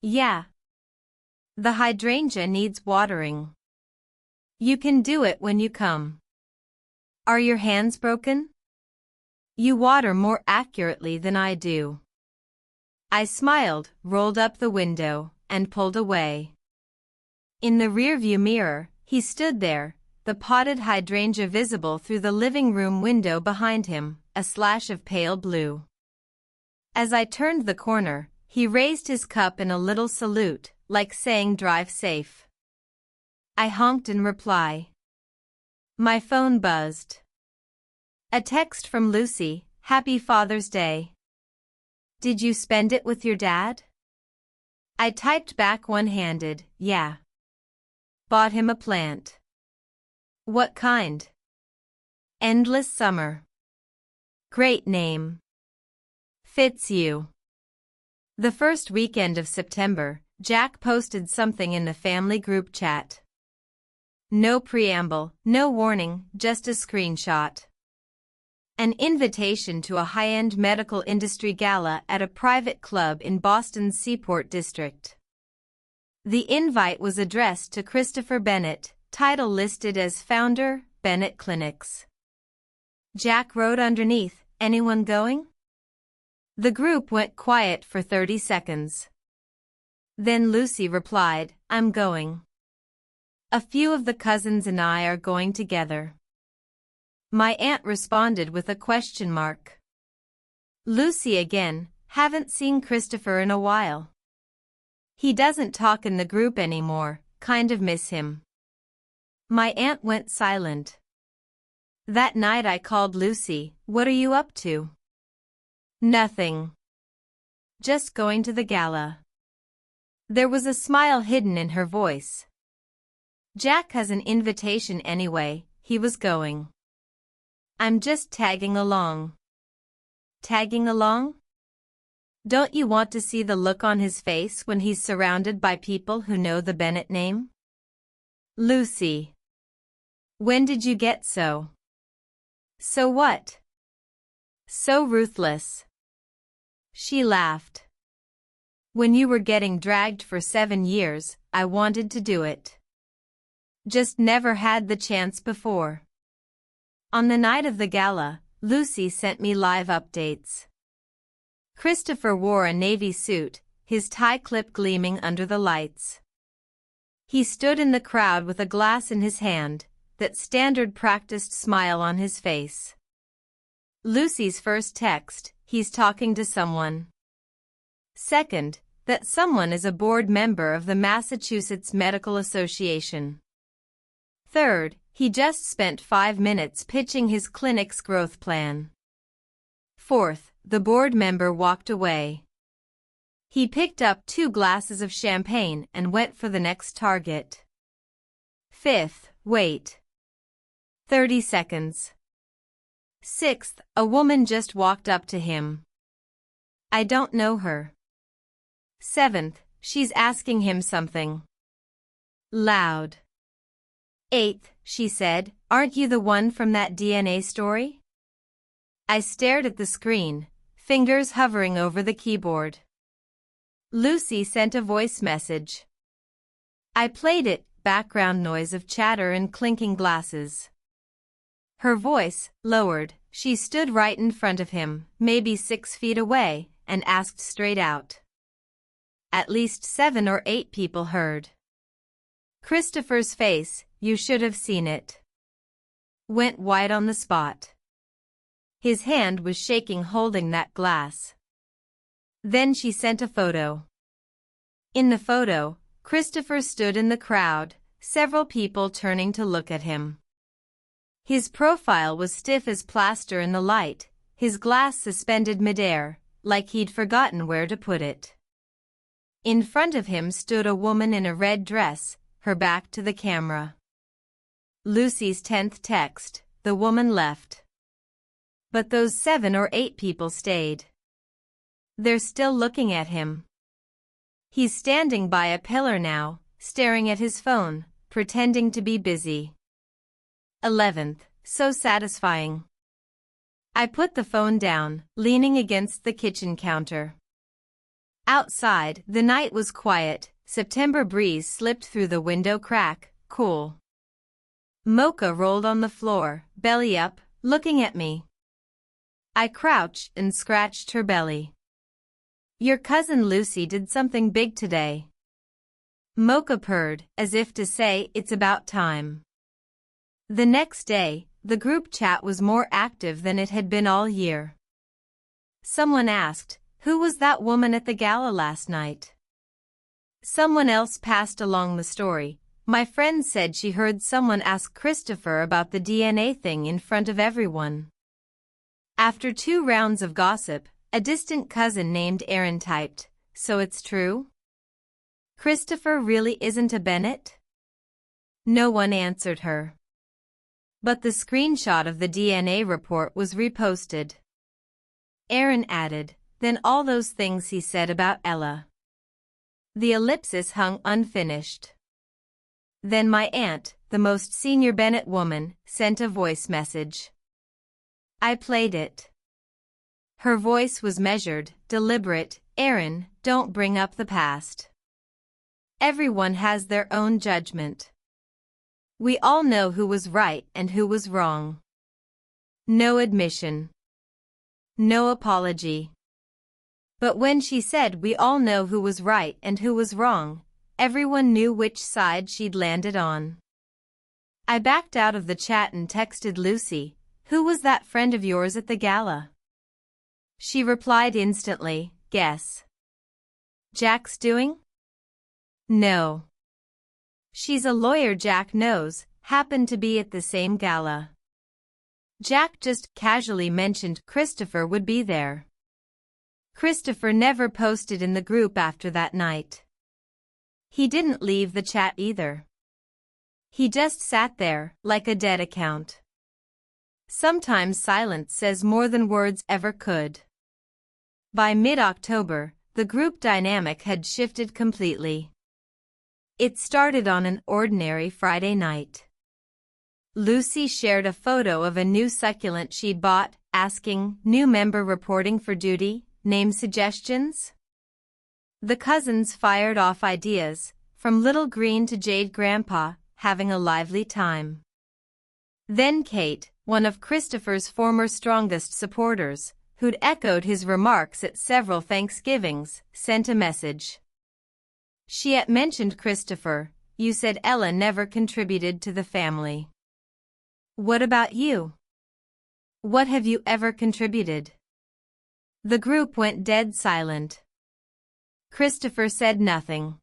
"Yeah. The hydrangea needs watering. You can do it when you come." "Are your hands broken?" "You water more accurately than I do." I smiled, rolled up the window, and pulled away. In the rearview mirror, he stood there, the potted hydrangea visible through the living room window behind him, a slash of pale blue. As I turned the corner, he raised his cup in a little salute, like saying "Drive safe." I honked in reply. My phone buzzed. A text from Lucy, "Happy Father's Day. Did you spend it with your dad?" I typed back one-handed, "Yeah." Bought him a plant. "What kind?" "Endless Summer." Great name. Fits you. The first weekend of September, Jack posted something in the family group chat. No preamble, no warning, just a screenshot. An invitation to a high-end medical industry gala at a private club in Boston's Seaport District. The invite was addressed to Christopher Bennett, title listed as founder, Bennett Clinics. Jack wrote underneath, "Anyone going?" The group went quiet for 30 seconds. Then Lucy replied, "I'm going." A few of the cousins and I are going together. My aunt responded with a question mark. Lucy again, haven't seen Christopher in a while. He doesn't talk in the group anymore, kind of miss him. My aunt went silent. That night I called Lucy, what are you up to? Nothing. Just going to the gala. There was a smile hidden in her voice. Jack has an invitation anyway, he was going. I'm just tagging along. Tagging along? Don't you want to see the look on his face when he's surrounded by people who know the Bennett name? Lucy. When did you get so? So what? So ruthless. She laughed. When you were getting dragged for 7 years, I wanted to do it. Just never had the chance before. On the night of the gala, Lucy sent me live updates. Christopher wore a navy suit, his tie clip gleaming under the lights. He stood in the crowd with a glass in his hand, that standard practiced smile on his face. Lucy's first text, he's talking to someone. Second, that someone is a board member of the Massachusetts Medical Association. Third, he just spent 5 minutes pitching his clinic's growth plan. Fourth, the board member walked away. He picked up 2 glasses of champagne and went for the next target. Fifth, wait. 30 seconds. Sixth, a woman just walked up to him. I don't know her. Seventh, she's asking him something. Loud. Eighth, she said, aren't you the one from that DNA story? I stared at the screen, fingers hovering over the keyboard. Lucy sent a voice message. I played it, background noise of chatter and clinking glasses. Her voice lowered, she stood right in front of him, maybe 6 feet away, and asked straight out. At least 7 or 8 people heard. Christopher's face, you should have seen it. Went white on the spot. His hand was shaking holding that glass. Then she sent a photo. In the photo, Christopher stood in the crowd, several people turning to look at him. His profile was stiff as plaster in the light, his glass suspended midair, like he'd forgotten where to put it. In front of him stood a woman in a red dress, her back to the camera. Lucy's 10th text, the woman left. But those 7 or 8 people stayed. They're still looking at him. He's standing by a pillar now, staring at his phone, pretending to be busy. 11th, so satisfying. I put the phone down, leaning against the kitchen counter. Outside, the night was quiet, September breeze slipped through the window crack, cool. Mocha rolled on the floor, belly up, looking at me. I crouched and scratched her belly. Your cousin Lucy did something big today. Mocha purred, as if to say it's about time. The next day, the group chat was more active than it had been all year. Someone asked, who was that woman at the gala last night? Someone else passed along the story. My friend said she heard someone ask Christopher about the DNA thing in front of everyone. After 2 rounds of gossip, a distant cousin named Aaron typed, so it's true? Christopher really isn't a Bennett? No one answered her. But the screenshot of the DNA report was reposted. Aaron added, then all those things he said about Ella. The ellipsis hung unfinished. Then my aunt, the most senior Bennett woman, sent a voice message. I played it. Her voice was measured, deliberate. Aaron, don't bring up the past. Everyone has their own judgment. We all know who was right and who was wrong. No admission. No apology. But when she said we all know who was right and who was wrong, everyone knew which side she'd landed on. I backed out of the chat and texted Lucy, "Who was that friend of yours at the gala?" She replied instantly, "Guess." "Jack's doing?" "No. She's a lawyer Jack knows, happened to be at the same gala. Jack just casually mentioned Christopher would be there." Christopher never posted in the group after that night. He didn't leave the chat either. He just sat there, like a dead account. Sometimes silence says more than words ever could. By mid-October, the group dynamic had shifted completely. It started on an ordinary Friday night. Lucy shared a photo of a new succulent she'd bought, asking, "New member reporting for duty, name suggestions?" The cousins fired off ideas, from Little Green to Jade Grandpa, having a lively time. Then Kate, one of Christopher's former strongest supporters, who'd echoed his remarks at several Thanksgivings, sent a message. She had mentioned Christopher, "You said Ella never contributed to the family. What about you? What have you ever contributed?" The group went dead silent. Christopher said nothing.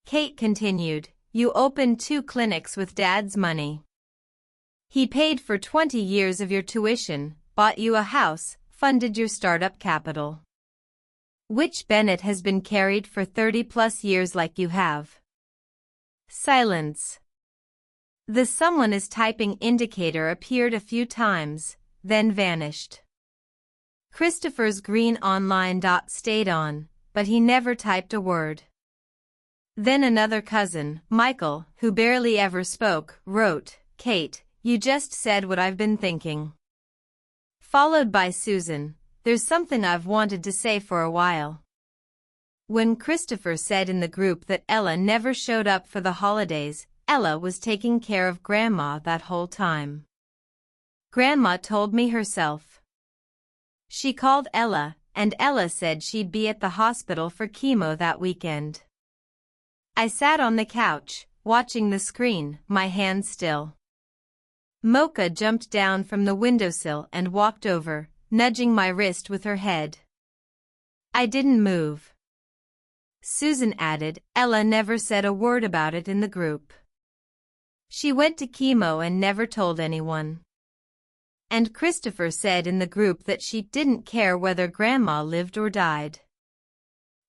Kate continued, "You opened 2 clinics with Dad's money. He paid for 20 years of your tuition, bought you a house, funded your startup capital. Which Bennett has been carried for 30+ years like you have." Silence. The "someone is typing" indicator appeared a few times, then vanished. Christopher's green online dot stayed on, but he never typed a word. Then another cousin, Michael, who barely ever spoke, wrote, "Kate, you just said what I've been thinking." Followed by Susan, "There's something I've wanted to say for a while." When Christopher said in the group that Ella never showed up for the holidays, Ella was taking care of Grandma that whole time. "Grandma told me herself." She called Ella, and Ella said she'd be at the hospital for chemo that weekend. I sat on the couch, watching the screen, my hands still. Mocha jumped down from the windowsill and walked over, nudging my wrist with her head. I didn't move. Susan added, "Ella never said a word about it in the group. She went to chemo and never told anyone." And Christopher said in the group that she didn't care whether Grandma lived or died.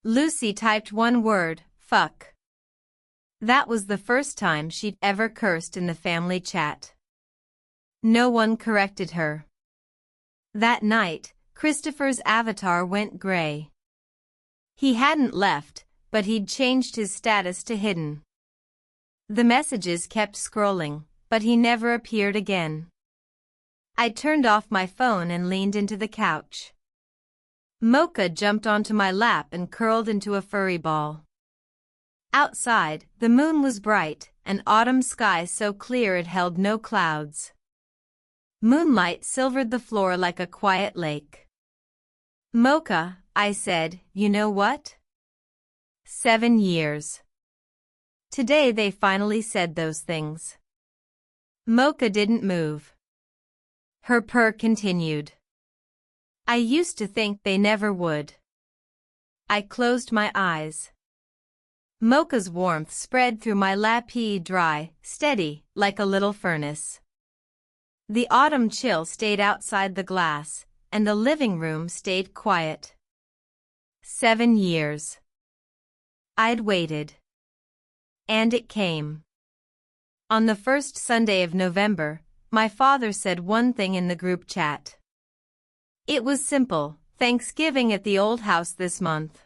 Lucy typed one word, "Fuck." That was the first time she'd ever cursed in the family chat. No one corrected her. That night, Christopher's avatar went gray. He hadn't left, but he'd changed his status to hidden. The messages kept scrolling, but he never appeared again. I turned off my phone and leaned into the couch. Mocha jumped onto my lap and curled into a furry ball. Outside, the moon was bright, an autumn sky so clear it held no clouds. Moonlight silvered the floor like a quiet lake. "Mocha," I said, "you know what? 7 years. Today they finally said those things." Mocha didn't move. Her purr continued. "I used to think they never would." I closed my eyes. Mocha's warmth spread through my lappy, dry, steady, like a little furnace. The autumn chill stayed outside the glass, and the living room stayed quiet. 7 years. I'd waited. And it came. On the first Sunday of November, my father said one thing in the group chat. It was simple: Thanksgiving at the old house this month.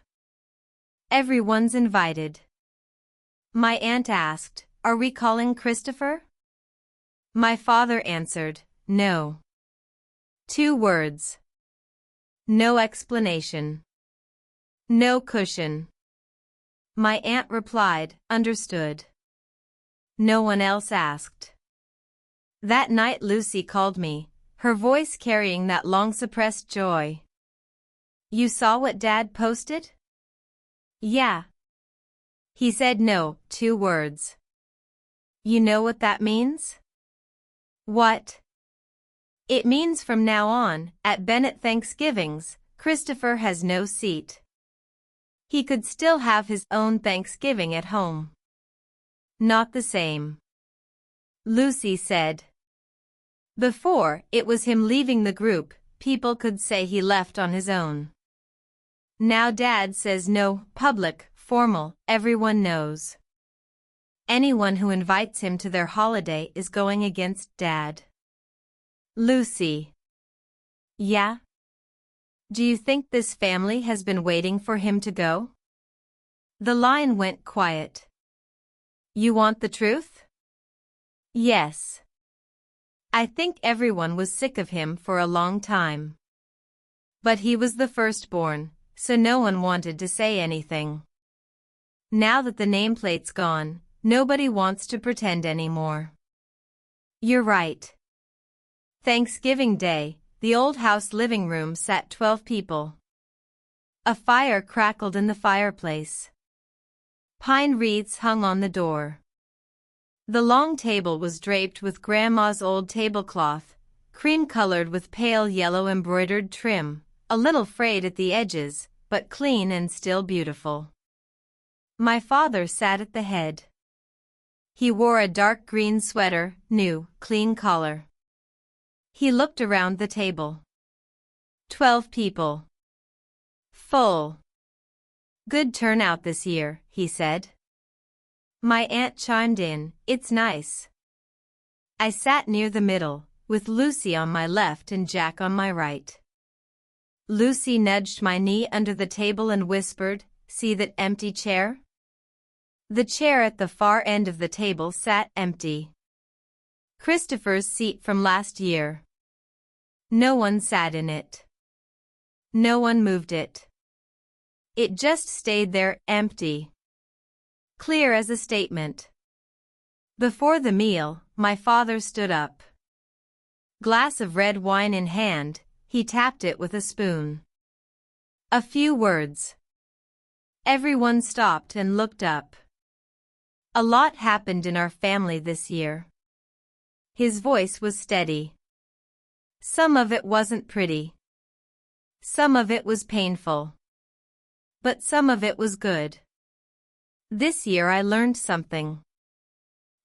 Everyone's invited. My aunt asked, "Are we calling Christopher?" My father answered, "No." 2 words. No explanation. No cushion. My aunt replied, "Understood." No one else asked. That night Lucy called me, her voice carrying that long-suppressed joy. "You saw what Dad posted?" "Yeah. He said no, 2 words. You know what that means? What? It means from now on, at Bennett Thanksgivings, Christopher has no seat. He could still have his own Thanksgiving at home. Not the same, Lucy said. Before, it was him leaving the group, people could say he left on his own. Now Dad says no, public, formal, everyone knows. Anyone who invites him to their holiday is going against Dad. Lucy. Yeah? Do you think this family has been waiting for him to go? The line went quiet. You want the truth? Yes. I think everyone was sick of him for a long time. But he was the firstborn, so no one wanted to say anything. Now that the nameplate's gone, nobody wants to pretend anymore. You're right. Thanksgiving Day, the old house living room sat 12 people. A fire crackled in the fireplace. Pine wreaths hung on the door. The long table was draped with Grandma's old tablecloth, cream-colored with pale yellow embroidered trim, a little frayed at the edges, but clean and still beautiful. My father sat at the head. He wore a dark green sweater, new, clean collar. He looked around the table. 12 people. Full. Good turnout this year, he said. My aunt chimed in, it's nice. I sat near the middle, with Lucy on my left and Jack on my right. Lucy nudged my knee under the table and whispered, see that empty chair? The chair at the far end of the table sat empty. Christopher's seat from last year. No one sat in it. No one moved it. It just stayed there, empty. Clear as a statement. Before the meal, my father stood up. Glass of red wine in hand, he tapped it with a spoon. A few words. Everyone stopped and looked up. A lot happened in our family this year. His voice was steady. Some of it wasn't pretty. Some of it was painful. But some of it was good. This year I learned something.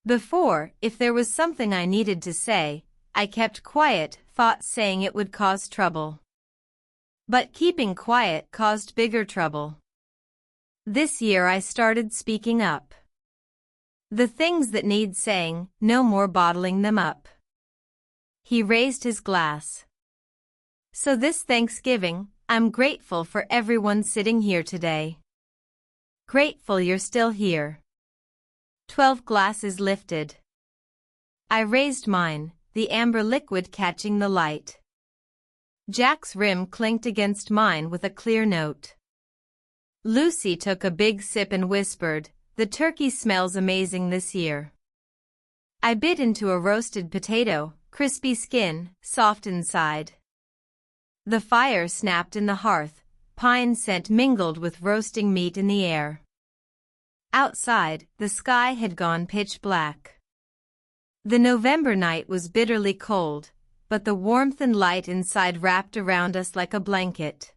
Before, if there was something I needed to say, I kept quiet, thought saying it would cause trouble. But keeping quiet caused bigger trouble. This year I started speaking up. The things that need saying, no more bottling them up. He raised his glass. So this Thanksgiving, I'm grateful for everyone sitting here today. Grateful you're still here. 12 glasses lifted. I raised mine, the amber liquid catching the light. Jack's rim clinked against mine with a clear note. Lucy took a big sip and whispered, the turkey smells amazing this year. I bit into a roasted potato, crispy skin, soft inside. The fire snapped in the hearth, pine scent mingled with roasting meat in the air. Outside, the sky had gone pitch black. The November night was bitterly cold, but the warmth and light inside wrapped around us like a blanket.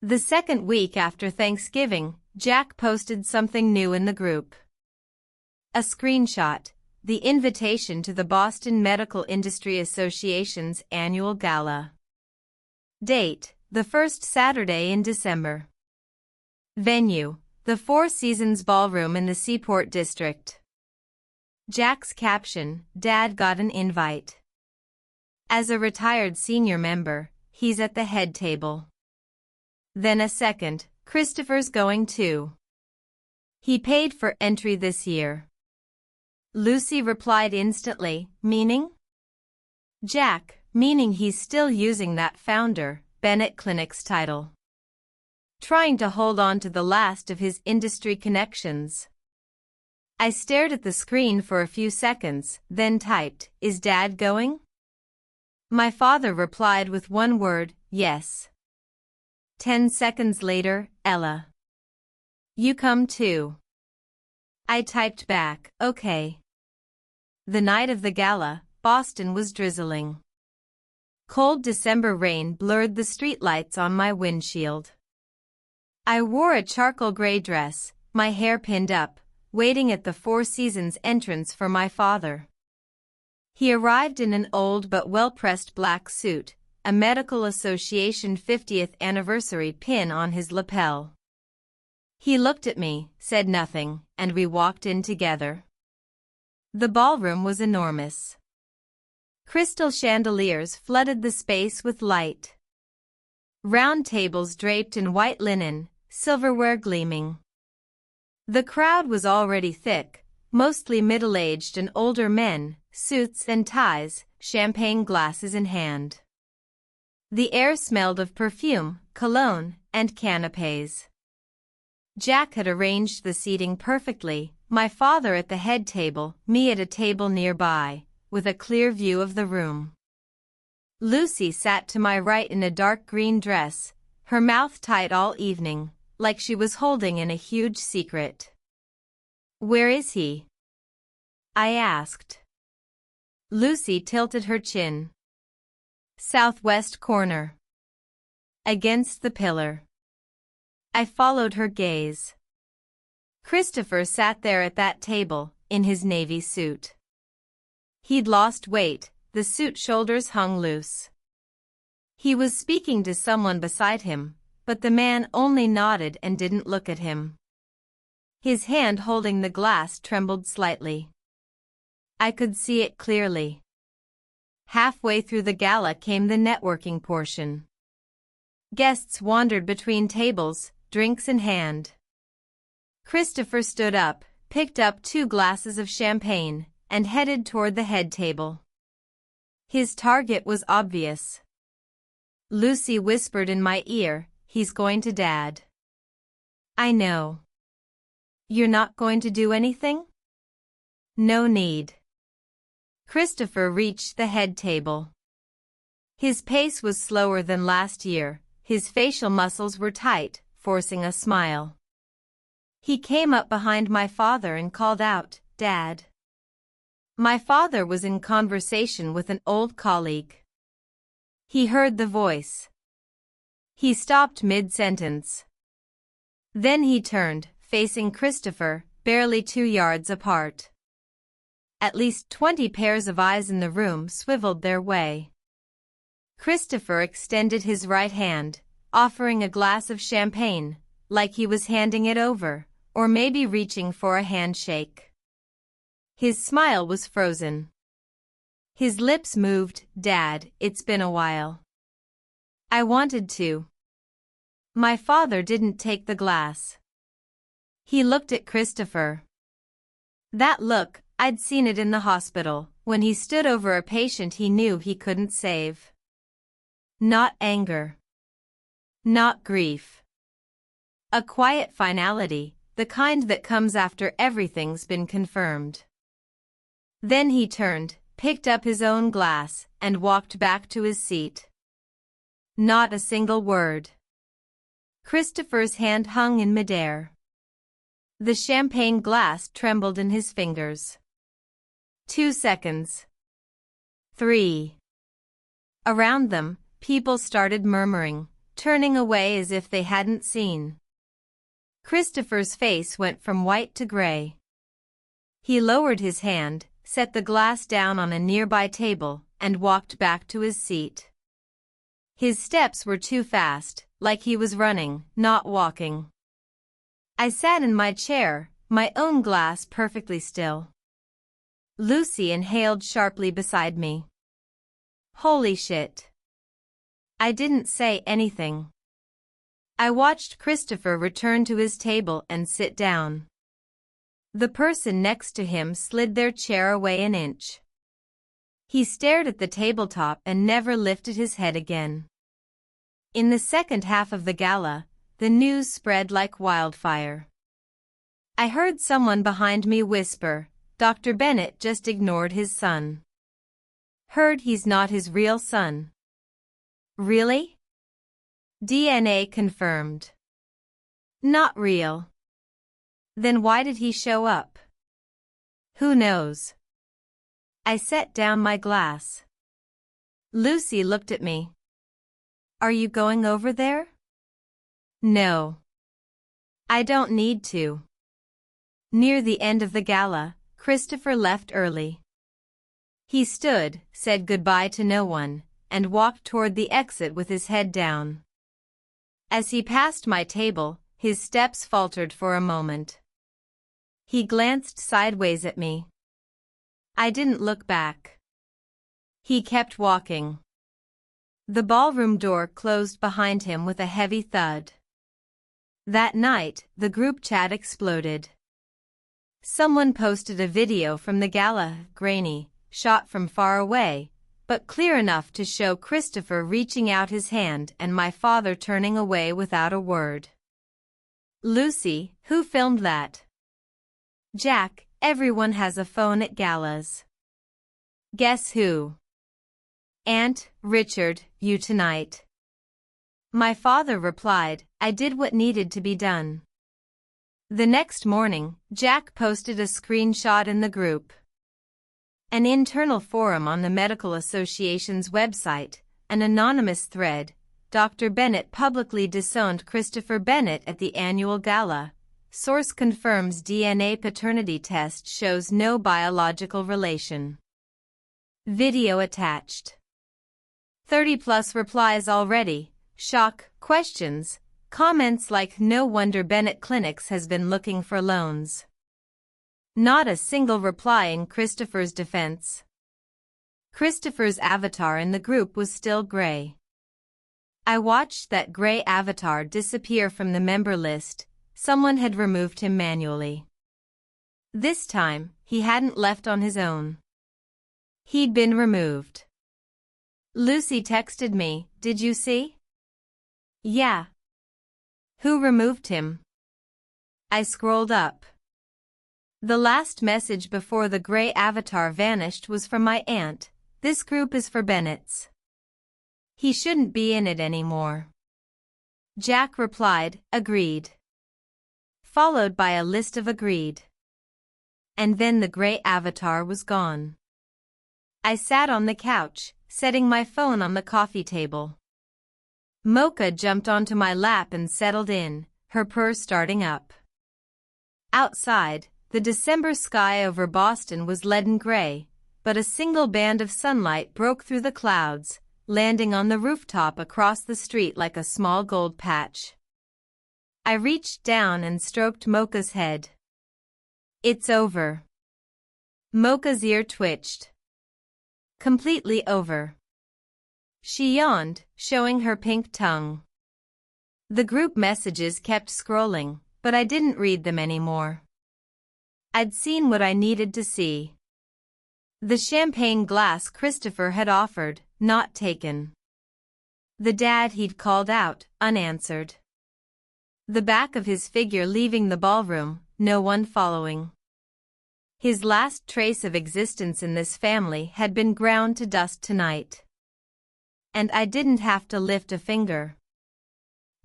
The second week after Thanksgiving, Jack posted something new in the group. A screenshot, the invitation to the Boston Medical Industry Association's annual gala. Date, the first Saturday in December. Venue, the Four Seasons Ballroom in the Seaport District. Jack's caption, Dad got an invite. As a retired senior member, he's at the head table. Then a second, Christopher's going too. He paid for entry this year. Lucy replied instantly, meaning? Jack, meaning he's still using that founder, Bennett Clinic's title. Trying to hold on to the last of his industry connections. I stared at the screen for a few seconds, then typed, is Dad going? My father replied with one word, yes. 10 seconds later, Ella. You come too. I typed back, okay. The night of the gala, Boston was drizzling. Cold December rain blurred the streetlights on my windshield. I wore a charcoal gray dress, my hair pinned up, waiting at the Four Seasons entrance for my father. He arrived in an old but well-pressed black suit, a Medical Association 50th anniversary pin on his lapel. He looked at me, said nothing, and we walked in together. The ballroom was enormous. Crystal chandeliers flooded the space with light. Round tables draped in white linen, silverware gleaming. The crowd was already thick, mostly middle-aged and older men, suits and ties, champagne glasses in hand. The air smelled of perfume, cologne, and canapés. Jack had arranged the seating perfectly, my father at the head table, me at a table nearby, with a clear view of the room. Lucy sat to my right in a dark green dress, her mouth tight all evening, like she was holding in a huge secret. "Where is he?" I asked. Lucy tilted her chin. "Southwest corner. Against the pillar." I followed her gaze. Christopher sat there at that table, in his navy suit. He'd lost weight, the suit shoulders hung loose. He was speaking to someone beside him, but the man only nodded and didn't look at him. His hand holding the glass trembled slightly. I could see it clearly. Halfway through the gala came the networking portion. Guests wandered between tables, drinks in hand. Christopher stood up, picked up 2 glasses of champagne, and headed toward the head table. His target was obvious. Lucy whispered in my ear, "He's going to Dad." "I know." "You're not going to do anything?" "No need." Christopher reached the head table. His pace was slower than last year, his facial muscles were tight, forcing a smile. He came up behind my father and called out, "Dad." My father was in conversation with an old colleague. He heard the voice. He stopped mid-sentence. Then he turned, facing Christopher, barely 2 yards apart. At least 20 pairs of eyes in the room swiveled their way. Christopher extended his right hand, offering a glass of champagne, like he was handing it over, or maybe reaching for a handshake. His smile was frozen. His lips moved, "Dad, it's been a while." I wanted to. My father didn't take the glass. He looked at Christopher. That look, I'd seen it in the hospital, when he stood over a patient he knew he couldn't save. Not anger. Not grief. A quiet finality, the kind that comes after everything's been confirmed. Then he turned, picked up his own glass, and walked back to his seat. Not a single word. Christopher's hand hung in midair. The champagne glass trembled in his fingers. 2 seconds. 3. Around them, people started murmuring, turning away as if they hadn't seen. Christopher's face went from white to gray. He lowered his hand, set the glass down on a nearby table, and walked back to his seat. His steps were too fast, like he was running, not walking. I sat in my chair, my own glass perfectly still. Lucy inhaled sharply beside me. Holy shit. I didn't say anything. I watched Christopher return to his table and sit down. The person next to him slid their chair away an inch. He stared at the tabletop and never lifted his head again. In the second half of the gala, the news spread like wildfire. I heard someone behind me whisper, "Dr. Bennett just ignored his son." Heard he's not his real son. Really? DNA confirmed. Not real. Then why did he show up? Who knows? I set down my glass. Lucy looked at me. Are you going over there? No. I don't need to. Near the end of the gala, Christopher left early. He stood, said goodbye to no one, and walked toward the exit with his head down. As he passed my table, his steps faltered for a moment. He glanced sideways at me. I didn't look back. He kept walking. The ballroom door closed behind him with a heavy thud. That night, the group chat exploded. Someone posted a video from the gala, grainy, shot from far away, but clear enough to show Christopher reaching out his hand and my father turning away without a word. Lucy, who filmed that? Jack, everyone has a phone at galas. Guess who? Aunt, Richard, you tonight. My father replied, I did what needed to be done. The next morning, Jack posted a screenshot in the group. An internal forum on the Medical Association's website, an anonymous thread, Dr. Bennett publicly disowned Christopher Bennett at the annual gala. Source confirms DNA paternity test shows no biological relation. Video attached. 30+ replies already. Shock, questions, comments like no wonder Bennett Clinics has been looking for loans. Not a single reply in Christopher's defense. Christopher's avatar in the group was still gray. I watched that gray avatar disappear from the member list. Someone had removed him manually. This time, he hadn't left on his own. He'd been removed. Lucy texted me, did you see? Yeah. Who removed him? I scrolled up. The last message before the gray avatar vanished was from my aunt. This group is for Bennett's. He shouldn't be in it anymore. Jack replied, agreed. Followed by a list of agreed. And then the gray avatar was gone. I sat on the couch, setting my phone on the coffee table. Mocha jumped onto my lap and settled in, her purr starting up. Outside, the December sky over Boston was leaden gray, but a single band of sunlight broke through the clouds, landing on the rooftop across the street like a small gold patch. I reached down and stroked Mocha's head. It's over. Mocha's ear twitched. Completely over. She yawned, showing her pink tongue. The group messages kept scrolling, but I didn't read them anymore. I'd seen what I needed to see. The champagne glass Christopher had offered, not taken. The dad he'd called out, unanswered. The back of his figure leaving the ballroom, no one following. His last trace of existence in this family had been ground to dust tonight. And I didn't have to lift a finger.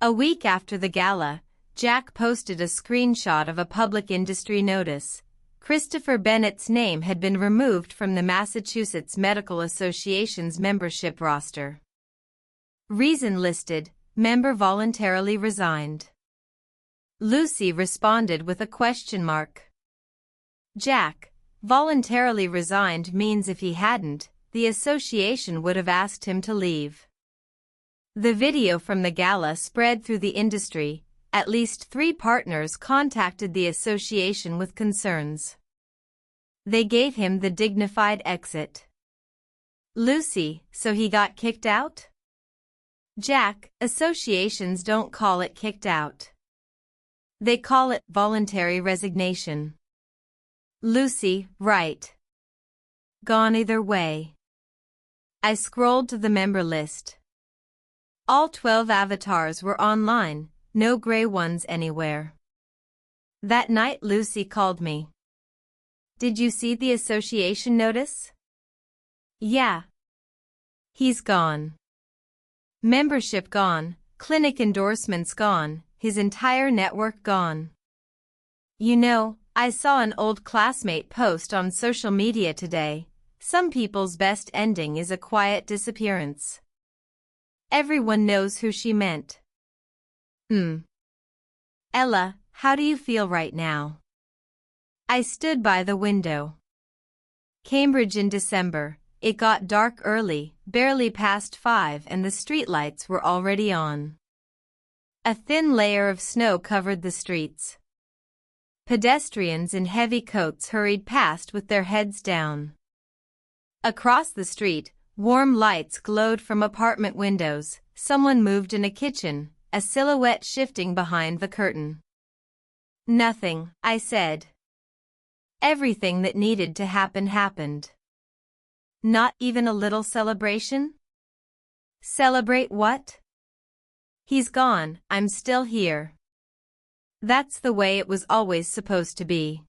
A week after the gala, Jack posted a screenshot of a public industry notice. Christopher Bennett's name had been removed from the Massachusetts Medical Association's membership roster. Reason listed, member voluntarily resigned. Lucy responded with a question mark. Jack, voluntarily resigned means if he hadn't, the association would have asked him to leave. The video from the gala spread through the industry. At least 3 partners contacted the association with concerns. They gave him the dignified exit. Lucy, so he got kicked out? Jack, associations don't call it kicked out. They call it voluntary resignation. Lucy, right. Gone either way. I scrolled to the member list. All 12 avatars were online, no gray ones anywhere. That night Lucy called me. Did you see the association notice? Yeah. He's gone. Membership gone, clinic endorsements gone, his entire network gone. You know, I saw an old classmate post on social media today. Some people's best ending is a quiet disappearance. Everyone knows who she meant. Ella, how do you feel right now? I stood by the window. Cambridge in December. It got dark early, barely past 5, and the streetlights were already on. A thin layer of snow covered the streets. Pedestrians in heavy coats hurried past with their heads down. Across the street, warm lights glowed from apartment windows. Someone moved in a kitchen, a silhouette shifting behind the curtain. Nothing, I said. Everything that needed to happen happened. Not even a little celebration? Celebrate what? He's gone, I'm still here. That's the way it was always supposed to be.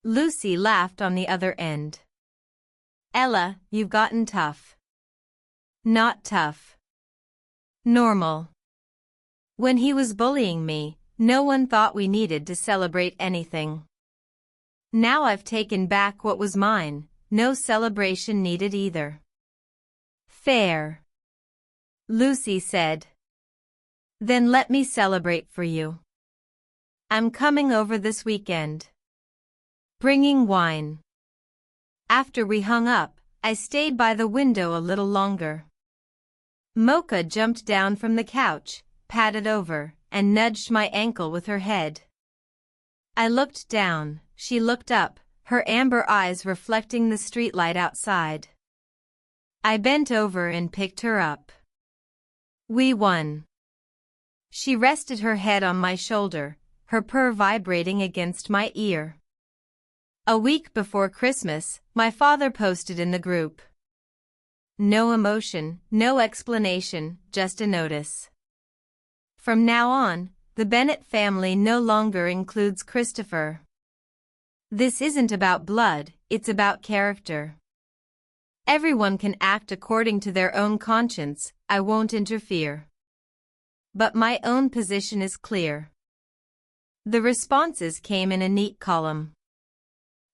Lucy laughed on the other end. Ella, you've gotten tough. Not tough. Normal. When he was bullying me, no one thought we needed to celebrate anything. Now I've taken back what was mine, no celebration needed either. Fair. Lucy said. Then let me celebrate for you. I'm coming over this weekend. Bringing wine. After we hung up, I stayed by the window a little longer. Mocha jumped down from the couch, patted over, and nudged my ankle with her head. I looked down, she looked up, her amber eyes reflecting the streetlight outside. I bent over and picked her up. We won. She rested her head on my shoulder, her purr vibrating against my ear. A week before Christmas, my father posted in the group. No emotion, no explanation, just a notice. From now on, the Bennett family no longer includes Christopher. This isn't about blood, it's about character. Everyone can act according to their own conscience, I won't interfere. But my own position is clear. The responses came in a neat column.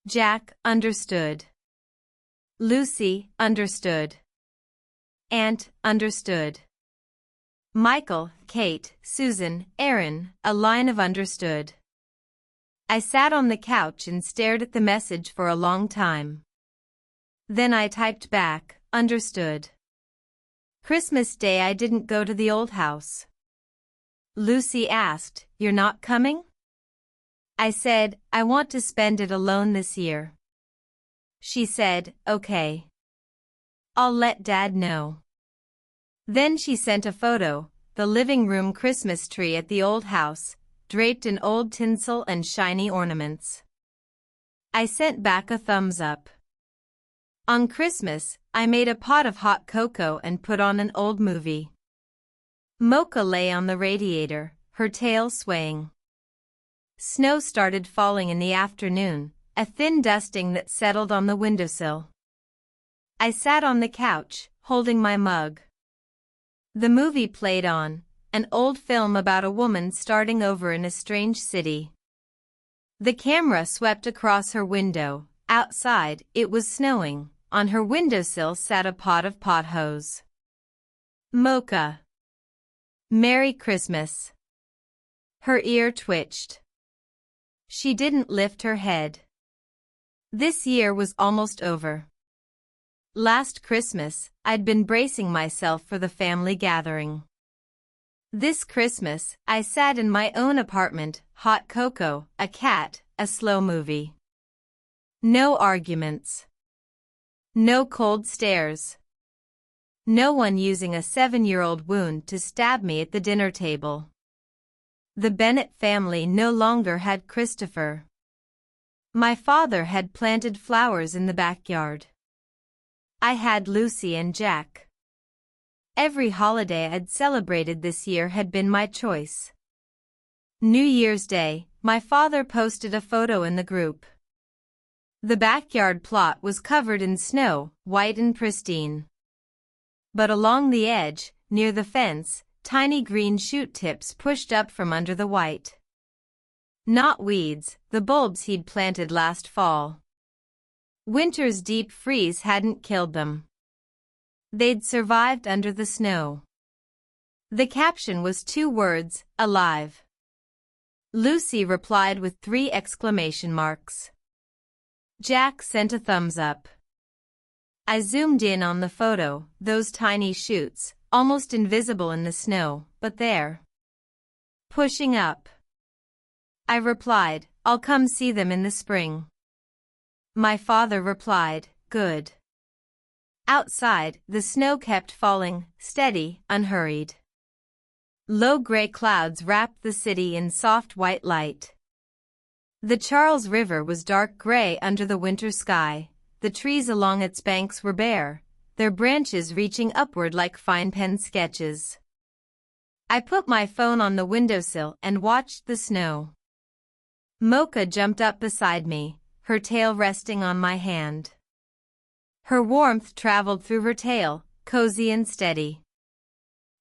Jack, understood. Lucy, understood. Aunt, understood. Michael, Kate, Susan, Aaron, a line of understood. I sat on the couch and stared at the message for a long time. Then I typed back, understood. Christmas Day I didn't go to the old house. Lucy asked, you're not coming? I said, I want to spend it alone this year. She said, okay. I'll let Dad know. Then she sent a photo, the living room Christmas tree at the old house, draped in old tinsel and shiny ornaments. I sent back a thumbs up. On Christmas, I made a pot of hot cocoa and put on an old movie. Mocha lay on the radiator, her tail swaying. Snow started falling in the afternoon, a thin dusting that settled on the windowsill. I sat on the couch, holding my mug. The movie played on, an old film about a woman starting over in a strange city. The camera swept across her window. Outside, it was snowing. On her windowsill sat a pot of pot hose. Mocha. Merry Christmas. Her ear twitched. She didn't lift her head. This year was almost over. Last Christmas, I'd been bracing myself for the family gathering. This Christmas, I sat in my own apartment, hot cocoa, a cat, a slow movie. No arguments. No cold stares. No one using a 7-year-old wound to stab me at the dinner table. The Bennett family no longer had Christopher. My father had planted flowers in the backyard. I had Lucy and Jack. Every holiday I'd celebrated this year had been my choice. New Year's Day, my father posted a photo in the group. The backyard plot was covered in snow, white and pristine. But along the edge, near the fence, tiny green shoot tips pushed up from under the white. Not weeds, the bulbs he'd planted last fall. Winter's deep freeze hadn't killed them. They'd survived under the snow. The caption was 2 words, alive. Lucy replied with 3 exclamation marks. Jack sent a thumbs up. I zoomed in on the photo, those tiny shoots, almost invisible in the snow, but there. Pushing up. I replied, I'll come see them in the spring. My father replied, good. Outside, the snow kept falling, steady, unhurried. Low gray clouds wrapped the city in soft white light. The Charles River was dark gray under the winter sky. The trees along its banks were bare, their branches reaching upward like fine pen sketches. I put my phone on the windowsill and watched the snow. Mocha jumped up beside me, her tail resting on my hand. Her warmth traveled through her tail, cozy and steady.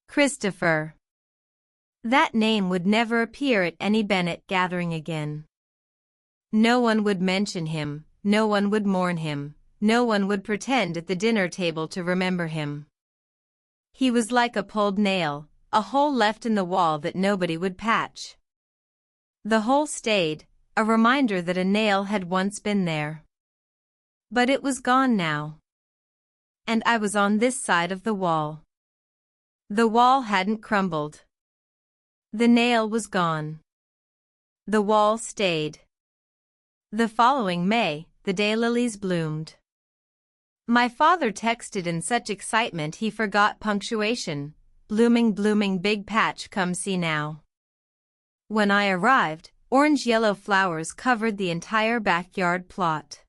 Christopher. That name would never appear at any Bennett gathering again. No one would mention him, no one would mourn him, no one would pretend at the dinner table to remember him. He was like a pulled nail, a hole left in the wall that nobody would patch. The hole stayed, a reminder that a nail had once been there. But it was gone now. And I was on this side of the wall. The wall hadn't crumbled. The nail was gone. The wall stayed. The following May, the daylilies bloomed. My father texted in such excitement he forgot punctuation. Blooming, blooming, big patch, come see now. When I arrived, orange-yellow flowers covered the entire backyard plot.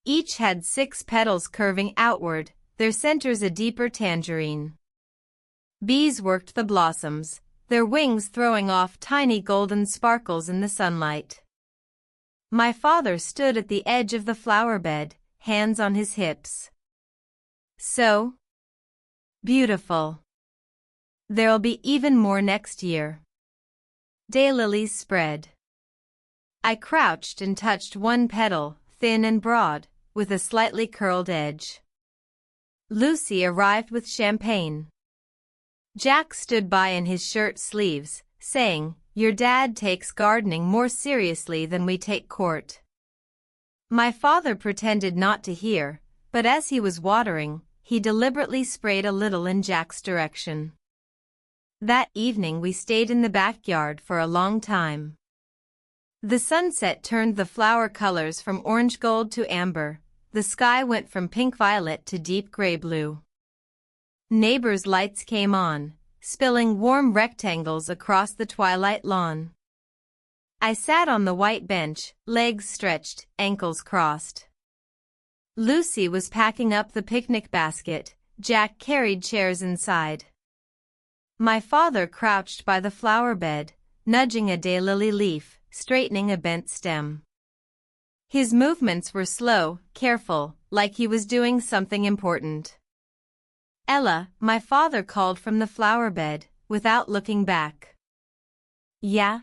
Each had 6 petals curving outward, their centers a deeper tangerine. Bees worked the blossoms, their wings throwing off tiny golden sparkles in the sunlight. My father stood at the edge of the flower bed, hands on his hips. So beautiful. There'll be even more next year. Daylilies spread. I crouched and touched one petal, thin and broad, with a slightly curled edge. Lucy arrived with champagne. Jack stood by in his shirt sleeves, saying, Your dad takes gardening more seriously than we take court. My father pretended not to hear, but as he was watering, he deliberately sprayed a little in Jack's direction. That evening we stayed in the backyard for a long time. The sunset turned the flower colors from orange gold to amber, the sky went from pink-violet to deep gray-blue. Neighbors' lights came on, spilling warm rectangles across the twilight lawn. I sat on the white bench, legs stretched, ankles crossed. Lucy was packing up the picnic basket, Jack carried chairs inside. My father crouched by the flower bed, nudging a daylily leaf, straightening a bent stem. His movements were slow, careful, like he was doing something important. Ella, my father called from the flower bed, without looking back. Yeah?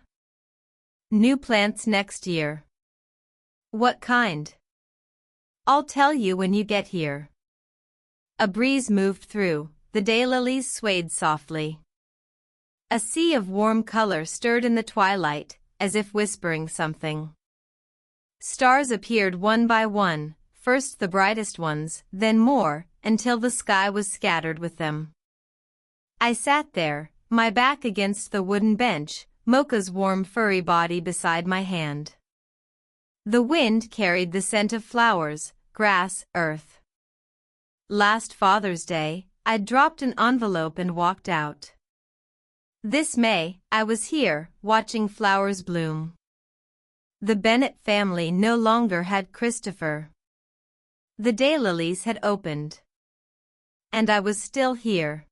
New plants next year. What kind? I'll tell you when you get here. A breeze moved through, the daylilies swayed softly. A sea of warm color stirred in the twilight, as if whispering something. Stars appeared one by one, first the brightest ones, then more, until the sky was scattered with them. I sat there, my back against the wooden bench, Mocha's warm furry body beside my hand. The wind carried the scent of flowers, grass, earth. Last Father's Day, I dropped an envelope and walked out. This May, I was here, watching flowers bloom. The Bennett family no longer had Christopher. The daylilies had opened. And I was still here.